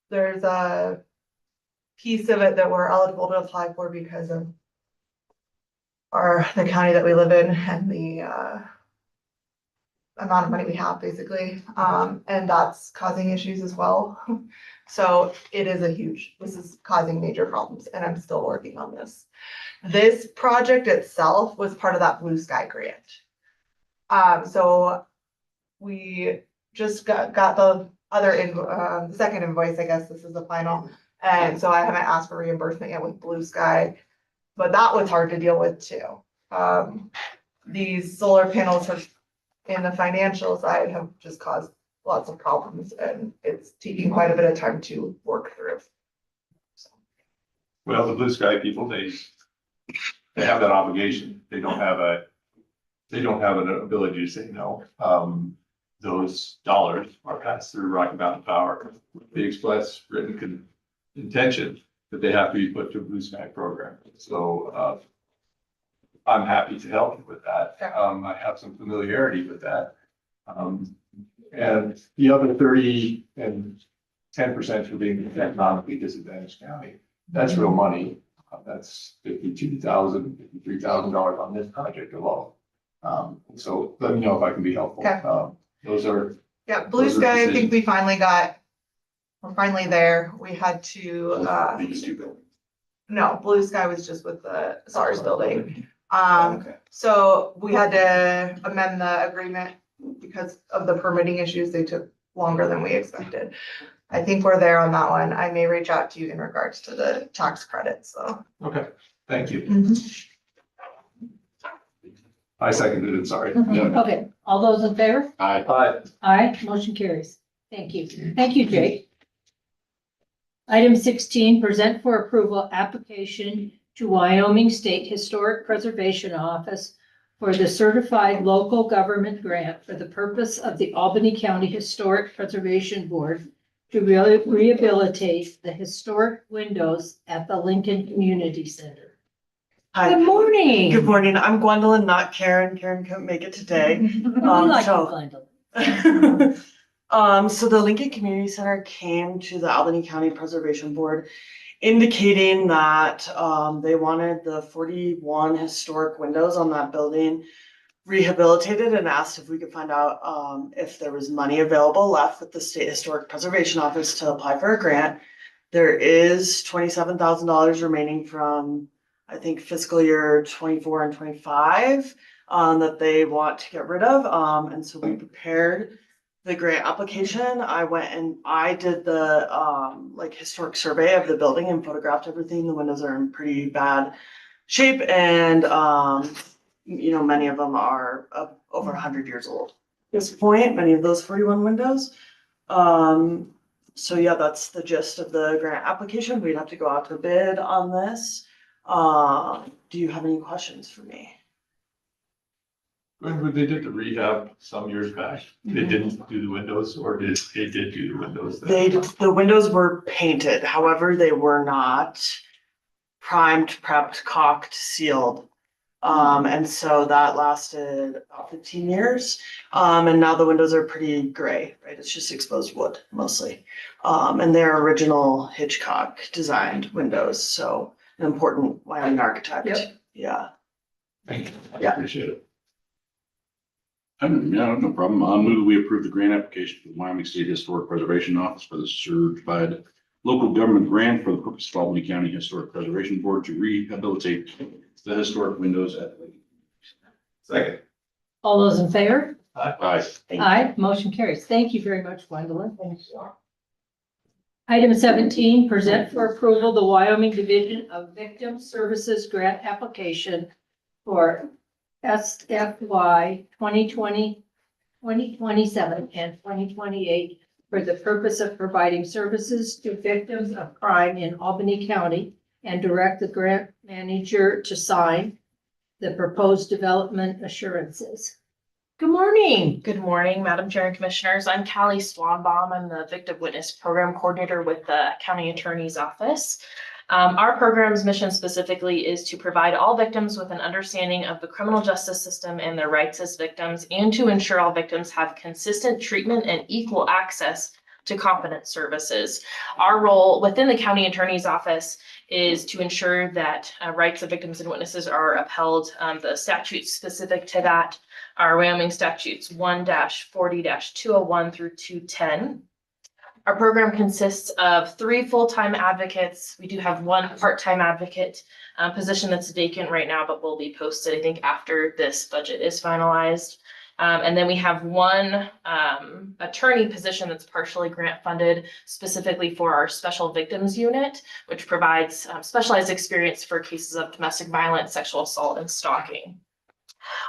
There's a piece of it that we're eligible to apply for because of the county that we live in and the amount of money we have basically. And that's causing issues as well. So this is causing major problems and I'm still working on this. This project itself was part of that Blue Sky grant. So we just got the the second invoice, I guess this is the final. And so I haven't asked for reimbursement yet with Blue Sky, but that was hard to deal with too. These solar panels in the financial side have just caused lots of problems and it's taking quite a bit of time to work through. Well, the Blue Sky people, they have that obligation. They don't have an ability to say no. Those dollars are passed through Rocky Mountain Power. The express written intention that they have to be put to a Blue Sky program. So I'm happy to help you with that. I have some familiarity with that. And the other 30 and 10% for being an economically disadvantaged county, that's real money. That's $52,000, $53,000 on this project alone. So let me know if I can be helpful. Okay. Yeah, Blue those are Sky, I decisions. think we're finally there. We had to, These two buildings. no, Blue Sky was just with the SARS building. Okay. So we had to amend the agreement because of the permitting issues. They took longer than we expected. I think we're there on that one. I may reach out to you in regards to the tax credits, so. Okay, thank you. I seconded it, sorry. Okay, all those in favor? Aye. Aye. Aye, motion carries. Thank you. Thank you, Jake. Item 16, present for approval application to Wyoming State Historic Preservation Office for the Certified Local Government Grant for the purpose of the Albany County Historic Preservation Board to rehabilitate the historic windows at the Lincoln Community Center. Hi. Good morning. Good morning. I'm Gwendolyn, not Karen. Karen couldn't make it today. We like you, so- Glendale. So the Lincoln Community Center came to the Albany County Preservation Board indicating that they wanted the 41 historic windows on that building rehabilitated and asked if we could find out, if there was money available left with the State Historic Preservation Office to apply for a grant. There is $27,000 remaining from, I think, fiscal year 24 and 25, that they want to get rid of. And so we prepared the grant application. I went and I did the, like historic survey of the building and photographed everything. The windows are in pretty bad shape and, you know, many of them are over 100 years old. At this point, many of those 41 windows. So yeah, that's the gist of the grant application. We'd have to go out to bid on this. Do you have any questions for me? When they did the rehab some years back, they didn't do the windows, or they did do the windows? then? The windows were painted, however, they were not primed, prepped, caulked, sealed. And so that lasted about 15 years. And now the windows are pretty gray, right? It's just exposed wood mostly. And they're original Hitchcock designed windows, so an important Wyoming architect. Yep. Yeah. Thank you. Yeah. Appreciate it. No problem. I'll move we approve the grant application for the Wyoming State Historic Preservation Office for the certified local government grant for the purpose of Albany County Historic Preservation Board to rehabilitate the historic windows at Lake. Second. All those in favor? Aye. Aye, motion carries. Thank you very much, Gwendolyn. Thank you. Item 17, present for approval the Wyoming Division of Victim Services Grant Application for SFY 2020, 2027 and 2028 for the purpose of providing services to victims of crime in Albany County and direct the grant manager to sign the proposed development assurances. Good morning. Good morning, Madam Chair and Commissioners. I'm Callie Swanbaum. I'm the Victim Witness Program Coordinator with the County Attorney's Office. Our program's mission specifically is to provide all victims with an understanding of the criminal justice system and their rights as victims, and to ensure all victims have consistent treatment and equal access to competent services. Our role within the County Attorney's Office is to ensure that rights of victims and witnesses are upheld. The statutes specific to that are Wyoming statutes 1-40-201 through 210. Our program consists of 3 full-time advocates. We do have 1 part-time advocate position that's vacant right now, but will be posted, I think, after this budget is finalized. And then we have 1 attorney position that's partially grant funded specifically for our special victims unit, which provides specialized experience for cases of domestic violence, sexual assault, and stalking.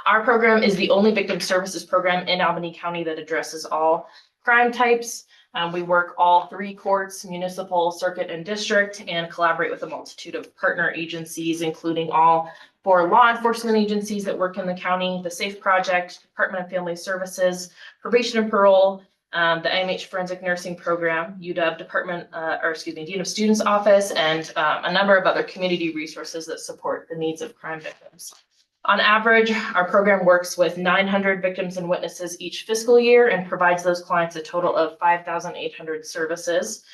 Our program is the only victim services program in Albany County that addresses all crime types. We work all 3 courts, municipal, circuit, and district, and collaborate with a multitude of partner agencies, including all 4 law enforcement agencies that work in the county, the SAFE Project, Department of Family Services, Probation and Parole, the IMH Forensic Nursing Program, UW Dean of Students Office, and a number of other community resources that support the needs of crime victims. On average, our program works with 900 victims and witnesses each fiscal year and provides those clients a total of 5,800 services.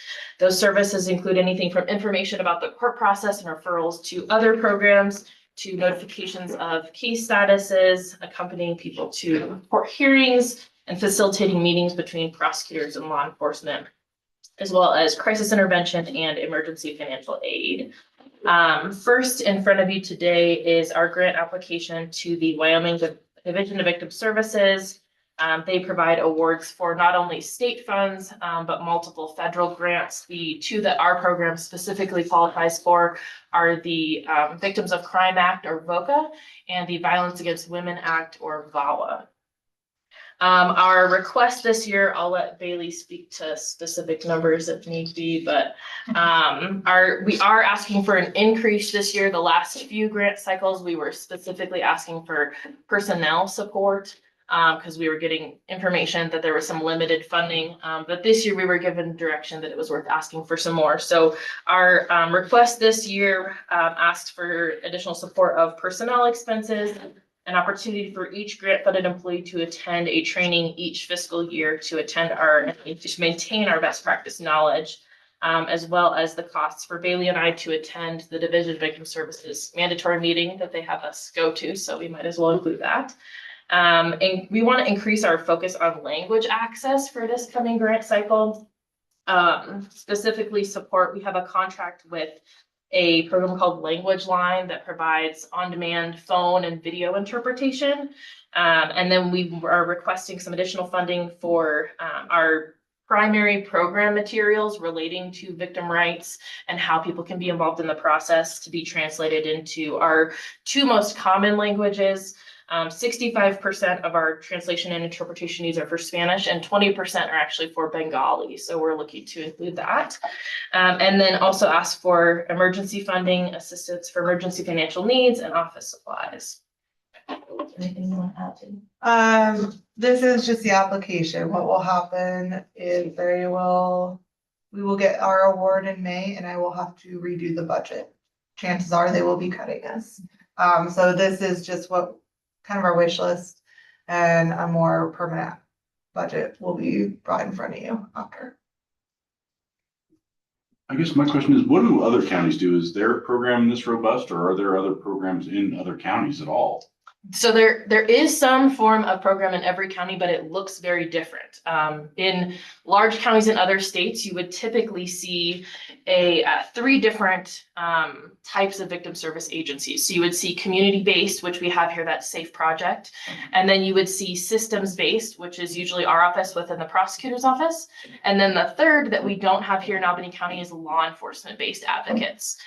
Those services include anything from information about the court process and referrals to other programs, to notifications of case statuses, accompanying people to court hearings, and facilitating meetings between prosecutors and law enforcement, as well as crisis intervention and emergency financial aid. First in front of you today is our grant application to the Wyoming Division of Victim Services. They provide awards for not only state funds, but multiple federal grants. The 2 that our program specifically qualifies for are the Victims of Crime Act, or VOCA, and the Violence Against Women Act, or VAWA. Our request this year, I'll let Bailey speak to specific numbers if need be, but we are asking for an increase this year. The last few grant cycles, we were specifically asking for personnel support because we were getting information that there was some limited funding. But this year we were given direction that it was worth asking for some more. So our request this year asked for additional support of personnel expenses, an opportunity for each grant-funded employee to attend a training each fiscal year to maintain our best practice knowledge, as well as the costs for Bailey and I to attend the Division of Victim Services mandatory meeting that they have us go to, so we might as well include that. And we want to increase our focus on language access for this coming grant cycle. Specifically support, we have a contract with a program called Language Line that provides on-demand phone and video interpretation. And then we are requesting some additional funding for our primary program materials relating to victim rights and how people can be involved in the process to be translated into our two most common languages. 65% of our translation and interpretation needs are for Spanish, and 20% are actually for Bengali. So we're looking to include that. And then also ask for emergency funding, assistance for emergency financial needs, and office supplies. Anything you want to add to? This is just the application. What will happen is we will get our award in May and I will have to redo the budget. Chances are they will be cutting us. So this is just what kind of our wish list, and a more permanent budget will be brought in front of you after. I guess my question is, what do other counties do? Is their program this robust, or are there other programs in other counties at all? So there is some form of program in every county, but it looks very different. In large counties in other states, you would typically see three different types of victim service agencies. So you would see community-based, which we have here, that's Safe Project. And then you would see systems-based, which is usually our office within the prosecutor's office. And then the third that we don't have here in Albany County is law enforcement-based advocates.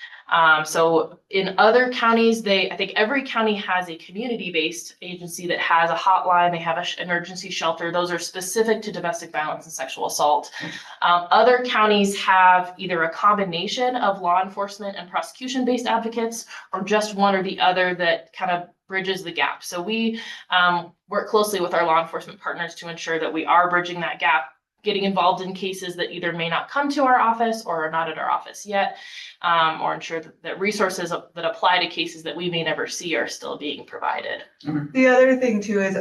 So in other counties, I think every county has a community-based agency that has a hotline, they have an emergency shelter. Those are specific to domestic violence and sexual assault. Other counties have either a combination of law enforcement and prosecution-based advocates, or just one or the other that kind of bridges the gap. So we work closely with our law enforcement partners to ensure that we are bridging that gap, getting involved in cases that either may not come to our office or are not at our office yet, or ensure that resources that apply to cases that we may never see are still being provided. The other thing too is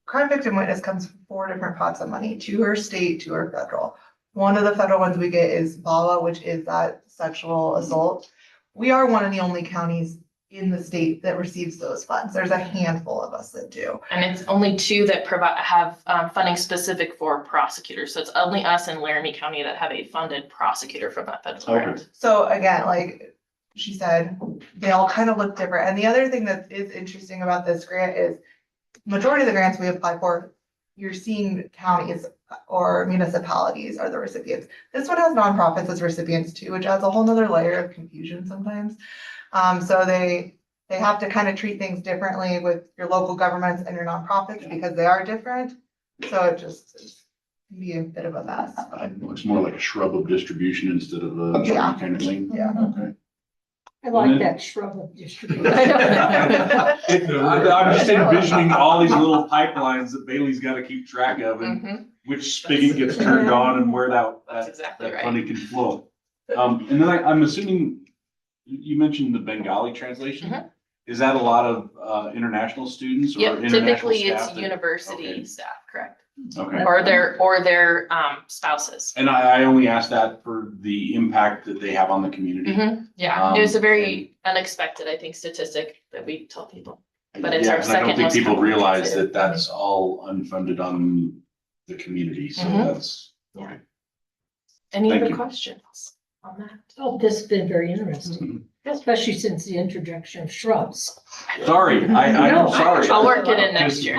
crime victim witness comes from 4 different pots of money, 2 are state, 2 are federal. One of the federal ones we get is VAWA, which is that sexual assault. We are one of the only counties in the state that receives those funds. There's a handful of us that do. And it's only 2 that have funding specific for prosecutors. So it's only us in Laramie County that have a funded prosecutor from that federal grant. So again, like she said, they all kind of look different. And the other thing that is interesting about this grant is majority of the grants we apply for, you're seeing counties or municipalities are the recipients. This one has nonprofits as recipients too, which adds a whole nother layer of confusion sometimes. So they have to kind of treat things differently with your local governments and your nonprofits because they are different. So it just can be a bit of a mess. It looks more like a shrub of distribution instead of a tree Yeah. kind of thing. Yeah. Okay. I like that shrub of distribution. I'm just envisioning all these little pipelines that Bailey's got to keep track of, and which spigot gets turned on and where That's exactly that right. money can flow. And then I'm assuming you mentioned the Bengali translation. Is that a lot of international students or Yep, international typically staff it's that- university okay. staff, correct? Okay. Or their spouses. And I only asked that for the impact that they have on the community. Yeah, it was a very unexpected, I think, statistic that we tell people. But it's Yeah, our and I don't second think most people commonly realize considered. that that's all unfunded on the community, so that's. Yeah. okay. Any Thank other you. questions on that? Oh, this has been very interesting, especially since the introduction of shrubs. Sorry, No, I'm sorry. I'll work it in next year.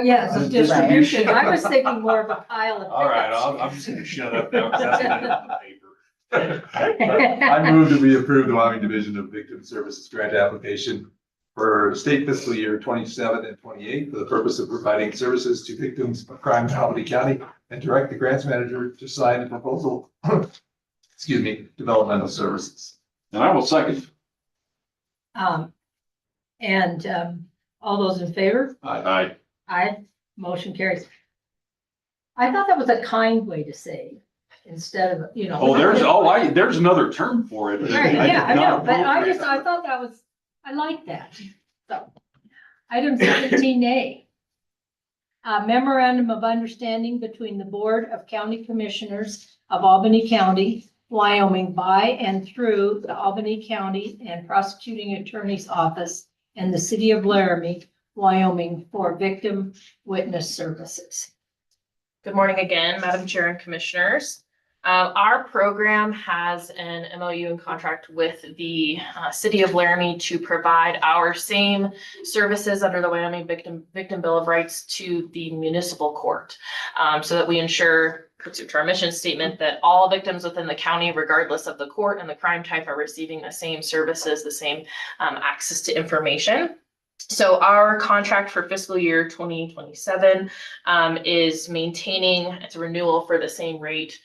Yes, distribution. I was thinking more of a pile of. All right, I'm just gonna shut up now, because that's gonna get in the paper. I move that we approve the Wyoming Division of Victim Services grant application for state fiscal year 27 and 28 for the purpose of providing services to victims of crime in Albany County, and direct the grants manager to sign the proposal, excuse me, developmental services. And I will second. All those in favor? Aye. Aye, motion carries. I thought that was a kind way to say, instead of, There's another term for it. Right, yeah, I did know, not but appropriate. I thought that was, I like that. So, item 17A. Memorandum of understanding between the Board of County Commissioners of Albany County, Wyoming, by and through the Albany County and Prosecuting Attorney's Office and the City of Laramie Wyoming for victim witness services. Good morning again, Madam Chair and Commissioners. Our program has an MOU and contract with the city of Laramie to provide our same services under the Wyoming Victim Bill of Rights to the municipal court. So that we ensure, pursuant to our mission statement, that all victims within the county, regardless of the court and the crime type, are receiving the same services, the same access to information. So our contract for fiscal year 2027 is maintaining, it's a renewal for the same rate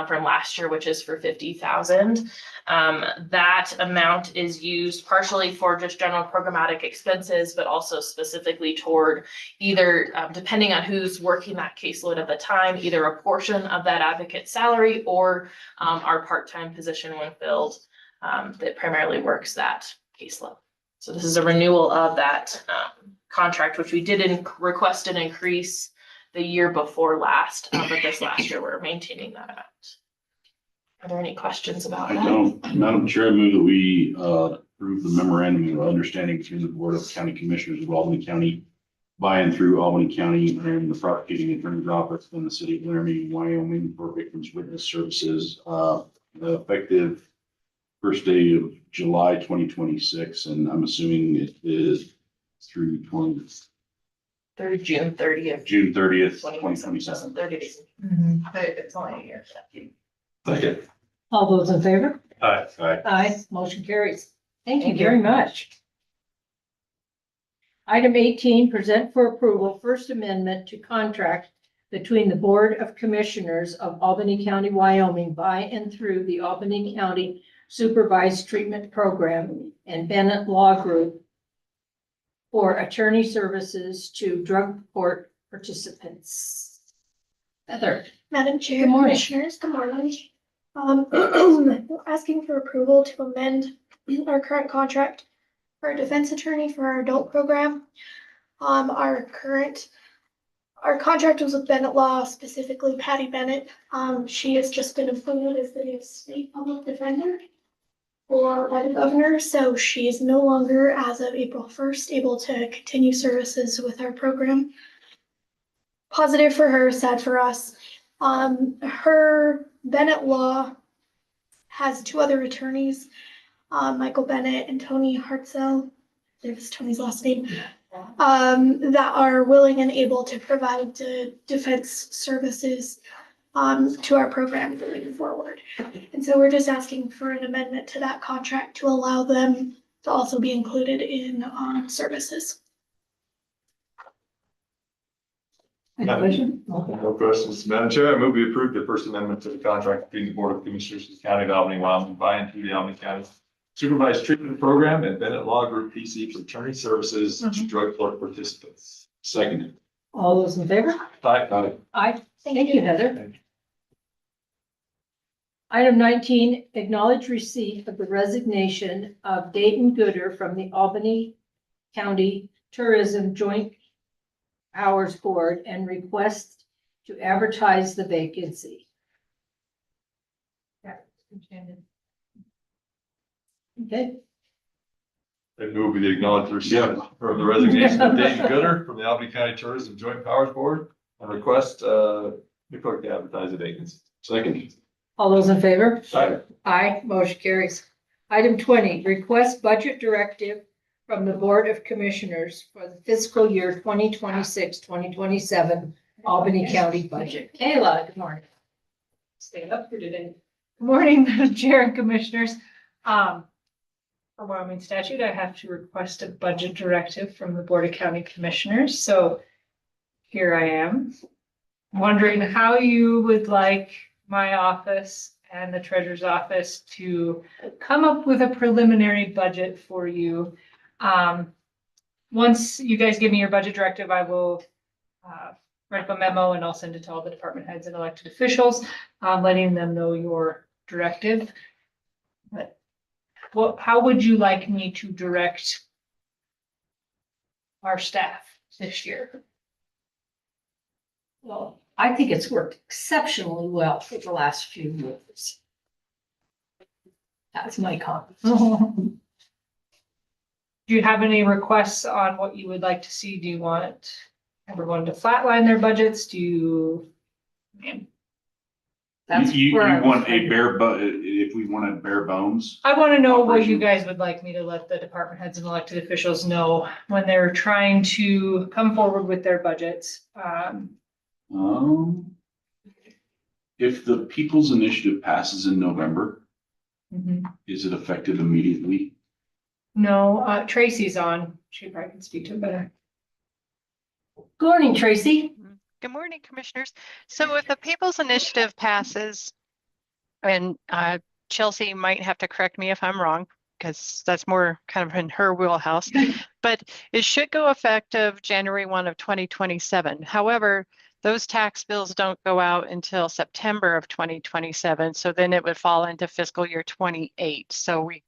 from last year, which is for 50,000. That amount is used partially for just general programmatic expenses, but also specifically toward either, depending on who's working that caseload at the time, either a portion of that advocate's salary or our part-time position when filled that primarily works that caseload. So this is a renewal of that contract, which we did request an increase the year before last, but this last year we're maintaining that amount. Are there any questions about I that? don't. Madam Chair, I move that we approve the memorandum of understanding between the Board of County Commissioners of Albany County by and through Albany County and the prosecuting attorney's office in the city of Laramie, Wyoming for victims witness services, effective first day of July 2026, and I'm assuming it is through Through June 30th. June 30th, 2027. 2027. 30 days. It's only a year. Second. All those in favor? Aye. Aye. Aye, motion carries. Thank you Thank you. very much. Item 18, present for approval, First Amendment to contract between the Board of Commissioners of Albany County, Wyoming by and through the Albany County Supervised Treatment Program and Bennett Law Group for attorney services to drug court participants. Heather. Madam Chair, Good morning. Commissioners, good morning. We're asking for approval to amend our current contract for a defense attorney for our adult program. Our contract was with Bennett Law, specifically Patty Bennett. She has just been appointed as the state public defender by the governor, so she is no longer, as of April 1st, able to continue services with our program. Positive for her, sad for us. Her Bennett Law has two other attorneys, Michael Bennett and Tony Hartzell, there's Tony's last name, that are willing and able to provide the defense services to our program going forward. And so we're just asking for an amendment to that contract to allow them to also be included in services. Any question? No questions. Madam Chair, I move we approve the First Amendment to the contract between the Board of Commissioners of the County of Albany, Wyoming by and through the Albany County Supervised Treatment Program and Bennett Law Group PC for attorney services to drug court participants. Second. All those in favor? Aye. Aye. Thank you, Heather. Item 19, acknowledge receipt of the resignation of Dayton Gooder from the Albany County Tourism Joint Powers Board and request to advertise the vacancy. Okay, I move we acknowledge the receipt of the resignation of Dayton Gooder from the Albany County Tourism Joint Powers Board and request the clerk to advertise the vacancy. Second. all those in favor? Aye. Aye, motion carries. Item 20, request budget directive from the Board of Commissioners for the fiscal year 2026-2027 Albany County budget. Kayla, good morning. Staying up here today. Good morning, Madam Chair and Commissioners. For Wyoming statute, I have to request a budget directive from the Board of County Commissioners. So here I am, wondering how you would like my office and the treasurer's office to come up with a preliminary budget for you. Once you guys give me your budget directive, I will write up a memo and I'll send it to all the department heads and elected officials, letting them know your directive. But how would you like me to direct our staff this year? Well, I think it's worked exceptionally well for the last few years. That's my comment. Do you have any requests on what you would like to see? Do you want everyone to flatline their budgets? Do you? That's You where I want was- a if we wanted bare bones, I want to know what you Operation. guys would like me to let the department heads and elected officials know when they're trying to come forward with their budgets. if the People's Initiative passes in November, Mhm. is it effective immediately? No, Tracy's on. She probably can speak to it better. Good morning, Tracy. Good morning, Commissioners. So if the People's Initiative passes, and Chelsea might have to correct me if I'm wrong, because that's more kind of in her wheelhouse, but it should go effective January 1 of 2027. However, those tax bills don't go out until September of 2027, so then it would fall into fiscal year 28. So we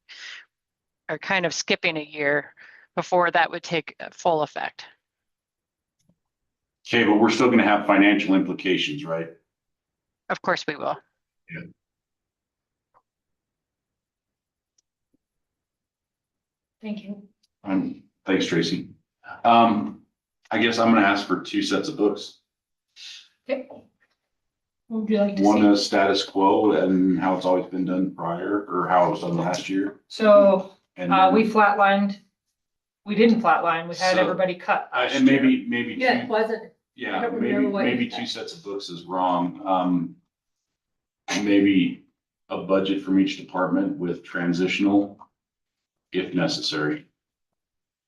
are kind of skipping a year before that would take full effect. Okay, but we're still gonna have financial implications, right? Of course we will. Thank you. Thanks, Tracy. I guess I'm gonna ask for 2 sets of books. Okay. What would you like to One see? is status quo and how it's always been done prior, or how it was done last year. So, And we flatlined. We didn't flatline. We had So, everybody cut. last and year. maybe Yeah, it two, wasn't. I yeah, don't remember what you maybe said. 2 sets of books is wrong. Maybe a budget from each department with transitional, if necessary.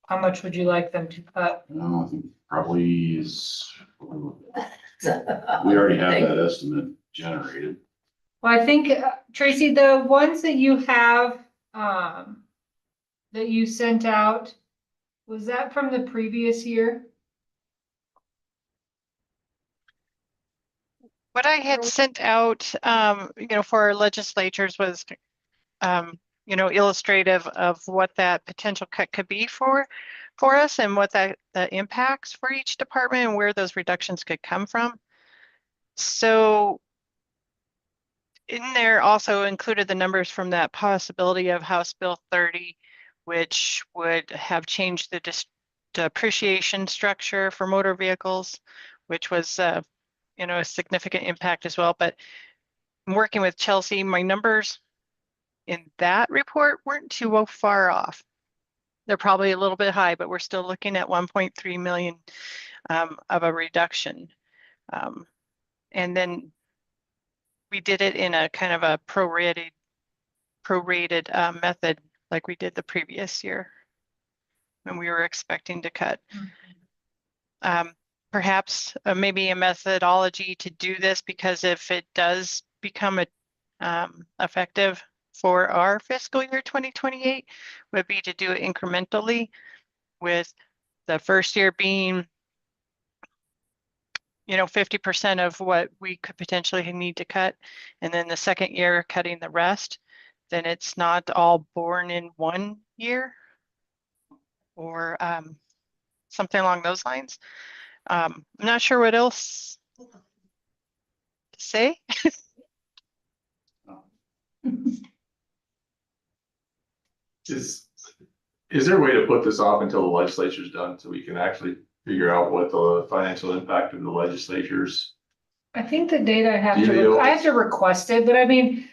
How much would you like them to cut? I think probably is, we already have that estimate generated. Well, I think, Tracy, the ones that you have, that you sent out, was that from the previous year? What I had sent out, for our legislatures was, illustrative of what that potential cut could be for us and what the impacts for each department and where those reductions could come from. So in there also included the numbers from that possibility of House Bill 30, which would have changed the depreciation structure for motor vehicles, which was a significant impact as well. But working with Chelsea, my numbers in that report weren't too far off. They're probably a little bit high, but we're still looking at 1.3 million of a reduction. And then we did it in a kind of a prorated method like we did the previous year when we were expecting to cut. Perhaps maybe a methodology to do this, because if it does become effective for our fiscal year 2028, would be to do it incrementally, with the first year being 50% of what we could potentially need to cut, and then the second year cutting the rest. Then it's not all born in one year, or something along those lines. I'm not sure what else to say. Is there a way to put this off until the legislature's done so we can actually figure out what the financial impact of the legislatures? I think the data I have Do to, you- I have to request it, but I mean,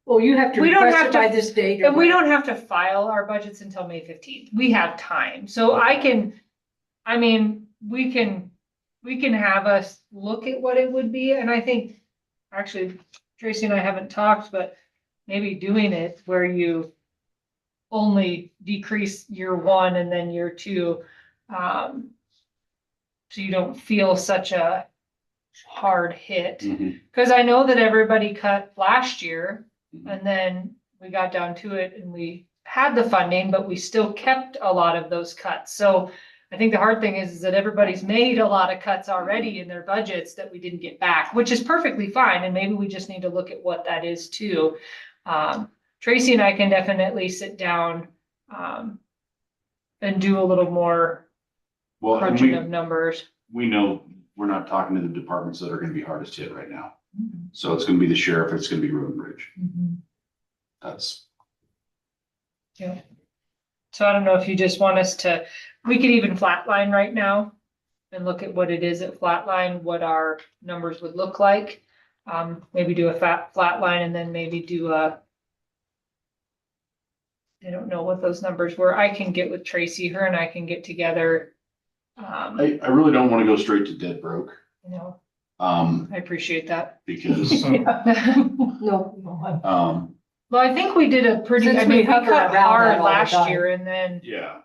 Well, you have to We don't request have it by to- this date. and we don't have to file our budgets until May 15th. We have time. So we can have us look at what it would be. And I think, actually, Tracy and I haven't talked, but maybe doing it where you only decrease year 1 and then year 2. So you don't feel such a hard hit. Because I know that everybody cut last year, and then we got down to it and we had the funding, but we still kept a lot of those cuts. So I think the hard thing is that everybody's made a lot of cuts already in their budgets that we didn't get back, which is perfectly fine. And maybe we just need to look at what that is too. Tracy and I can definitely sit down and do a little more Well, and crunching of numbers. we know we're not talking to the departments that are gonna be hardest hit right now. So it's gonna be the sheriff, it's gonna be road and bridge. That's, So I don't know if you just want us to, we could even flatline right now and look at what it is at flatline, what our numbers would look like. Maybe do a flatline and then maybe do a, I don't know what those numbers were. I can get with Tracy, her and I can get together. I really don't want to go straight to dead broke. You know, I I appreciate that. because, No. Well, I think we did a pretty, Since I we mean, we hovered cut around that hard all the last time. year and then, yeah,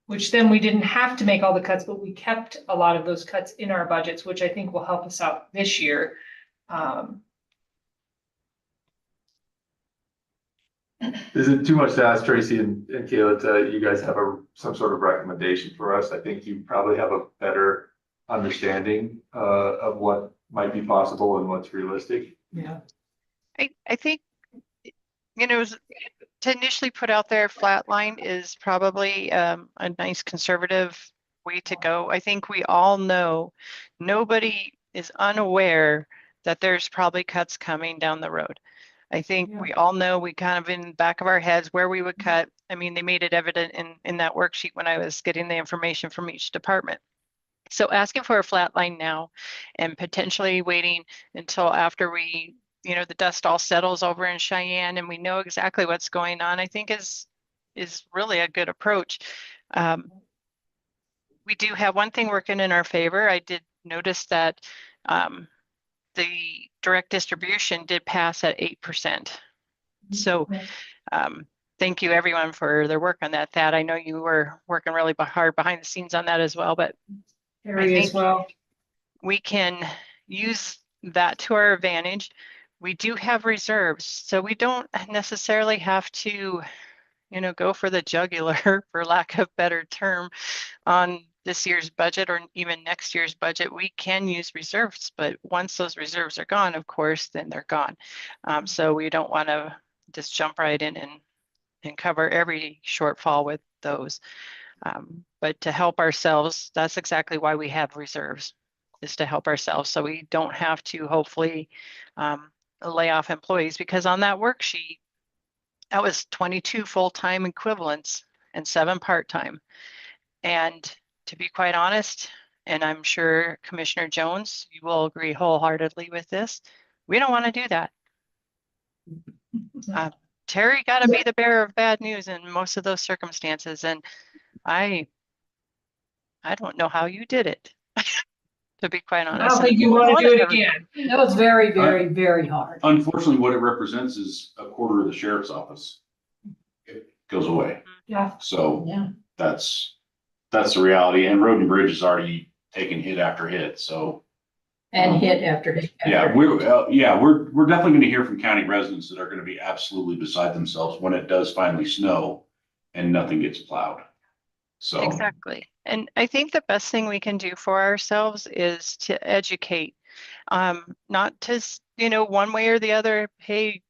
which then we didn't have to make all the cuts, but we kept a lot of those cuts in our budgets, which I think will help us out this year. Is it too much to ask Tracy and Kayla to, you guys have some sort of recommendation for us? I think you probably have a better understanding of what might be possible and what's realistic. Yeah. I think, to initially put out there, flatline is probably a nice conservative way to go. I think we all know, nobody is unaware that there's probably cuts coming down the road. I think we all know, we kind of in the back of our heads where we would cut. I mean, they made it evident in that worksheet when I was getting the information from each department. So asking for a flat line now and potentially waiting until after we, the dust all settles over in Cheyenne and we know exactly what's going on, I think is really a good approach. We do have one thing working in our favor. I did notice that the direct distribution did pass at 8%. So thank you everyone for their work on that. Thad, I know you were working really hard behind the scenes on that as well, but Harry as well. we can use that to our advantage. We do have reserves, so we don't necessarily have to, go for the jugular, for lack of better term, on this year's budget or even next year's budget. We can use reserves, but once those reserves are gone, of course, then they're gone. So we don't want to just jump right in and cover every shortfall with those. But to help ourselves, that's exactly why we have reserves, is to help ourselves. So we don't have to hopefully lay off employees, because on that worksheet, that was 22 full-time equivalents and 7 part-time. And to be quite honest, and I'm sure Commissioner Jones, you will agree wholeheartedly with this, we don't want to do that. Terry got to be the bearer of bad news in most of those circumstances. And I don't know how you did it, to be quite honest. I don't think you want to do it again. That was very, very, very hard. unfortunately, what it represents is a quarter of the sheriff's office. It goes away. Yeah. So Yeah. that's the reality. And Road and Bridge has already taken hit after hit. So And hit after hit. yeah, we're definitely going to hear from county residents that are going to be absolutely beside themselves when it does finally snow and nothing gets plowed. So Exactly. And I think the best thing we can do for ourselves is to educate, not to, one way or the other, hey,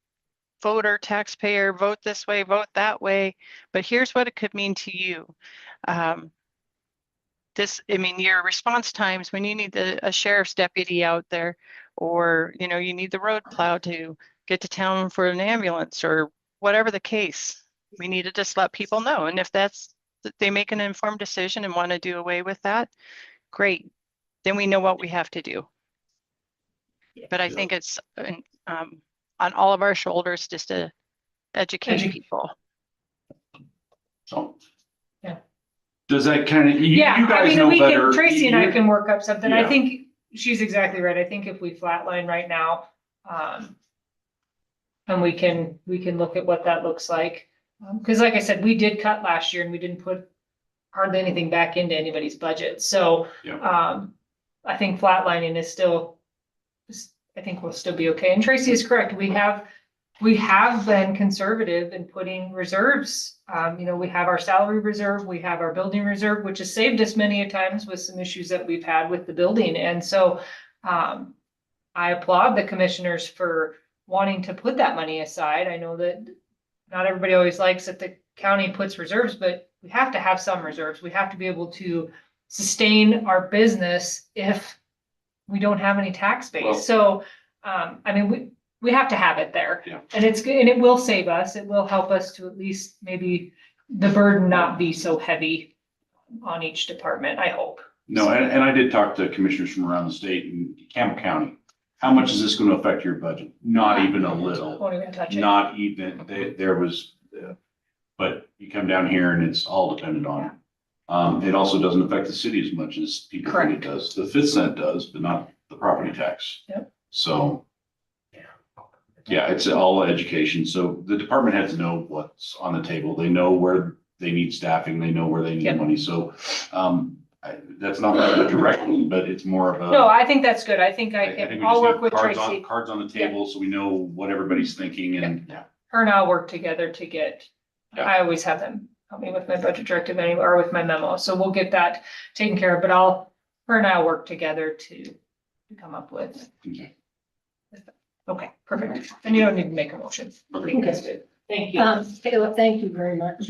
voter, taxpayer, vote this way, vote that way, but here's what it could mean to you. Your response times when you need a sheriff's deputy out there, or, you need the road plow to get to town for an ambulance or whatever the case, we need to just let people know. And if they make an informed decision and want to do away with that, great. Then we know what we have to do. But I think it's on all of our shoulders just to educate people. So. Yeah. Does that kind of, you I guys mean, know we better. can, Tracy and I can work up something. I Yeah. think she's exactly right. I think if we flatline right now, and we can look at what that looks like. Because like I said, we did cut last year and we didn't put hardly anything back into anybody's budget. So, I think flatlining is still, I think we'll still be okay. And Tracy is correct. We have been conservative in putting reserves. We have our salary reserve, we have our building reserve, which has saved us many a times with some issues that we've had with the building. And so I applaud the commissioners for wanting to put that money aside. I know that not everybody always likes that the county puts reserves, but we have to have some reserves. We have to be able to sustain our business if we don't have any tax base. Well- So, we have to have it there. Yeah. And it's good, and it will save us. It will help us to at least maybe the burden not be so heavy on each department, I hope. No, and I did talk to commissioners from around the state and Campbell County. How much is this going to affect your budget? Not even a little, Won't even touch it. not even, there was, but you come down here and it's all dependent on. It also doesn't affect the city as much as people think it does. The 5th cent does, but not the property tax. Yep. So. Yeah, it's all education. So the department heads know what's on the table. They know where they need staffing. They know where they need Yep. money. So, that's not a directly, but it's more of a. No, I think that's good. I think I think we I'll just work need with cards Tracy. cards on the table, so we know what everybody's thinking and, yeah. Her and I'll work together to get, Yeah. I always have them help me with my budget directive anyway, or with my memo. So we'll get that taken care of, but her and I'll work together to come up with. Okay. Okay, perfect. And you don't need to make a motion. I think that's good. Thank you. Caleb, thank you very much.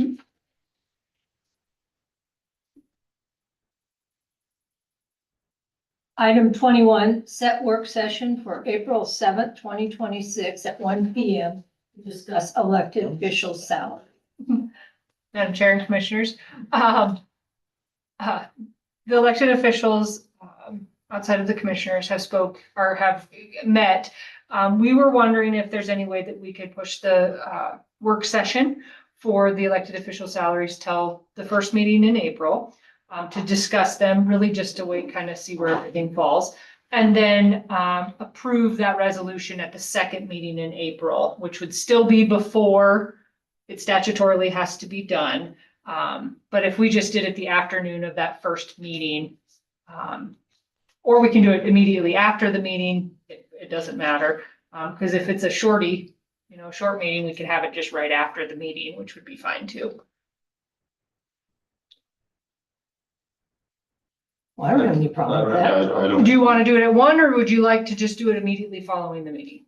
Item 21, set work session for April 7th, 2026 at 1 PM to discuss elected official salary. Madam Chair and Commissioners, the elected officials, outside of the commissioners have met. We were wondering if there's any way that we could push the, work session for the elected official salaries till the first meeting in April, to discuss them, really just to wait, kind of see where everything falls. And then, approve that resolution at the second meeting in April, which would still be before it statutorily has to be done. But if we just did it the afternoon of that first meeting, or we can do it immediately after the meeting, it doesn't matter. Because if it's a short meeting, we can have it just right after the meeting, which would be fine too. Well, I don't have any problem with that. I don't. Do you want to do it at 1, or would you like to just do it immediately following the meeting?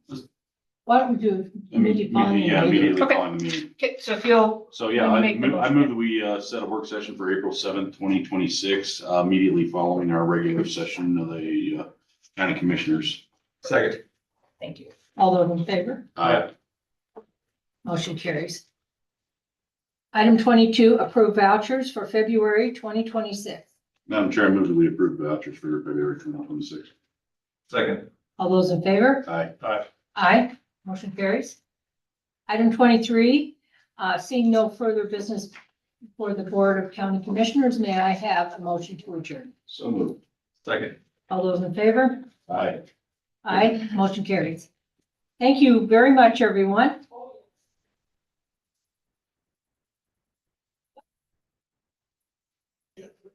Why don't we do immediately following the Yeah, meeting? immediately Okay. following the meeting. Okay, so if you'll, So, yeah, When you I make the move, I motion. move that we, set a work session for April 7th, 2026, immediately following our regular session of the, county commissioners. Second. thank you. All those in favor? Aye. Motion carries. Item 22, approve vouchers for February 2026. Madam Chair, I move that we approve vouchers for February 2026. Second. All those in favor? Aye. Aye. Aye. Motion carries. Item 23, seeing no further business for the Board of County Commissioners, may I have a motion to adjourn? So moved. Second. All those in favor? Aye. Aye. Motion carries. Thank you very much, everyone.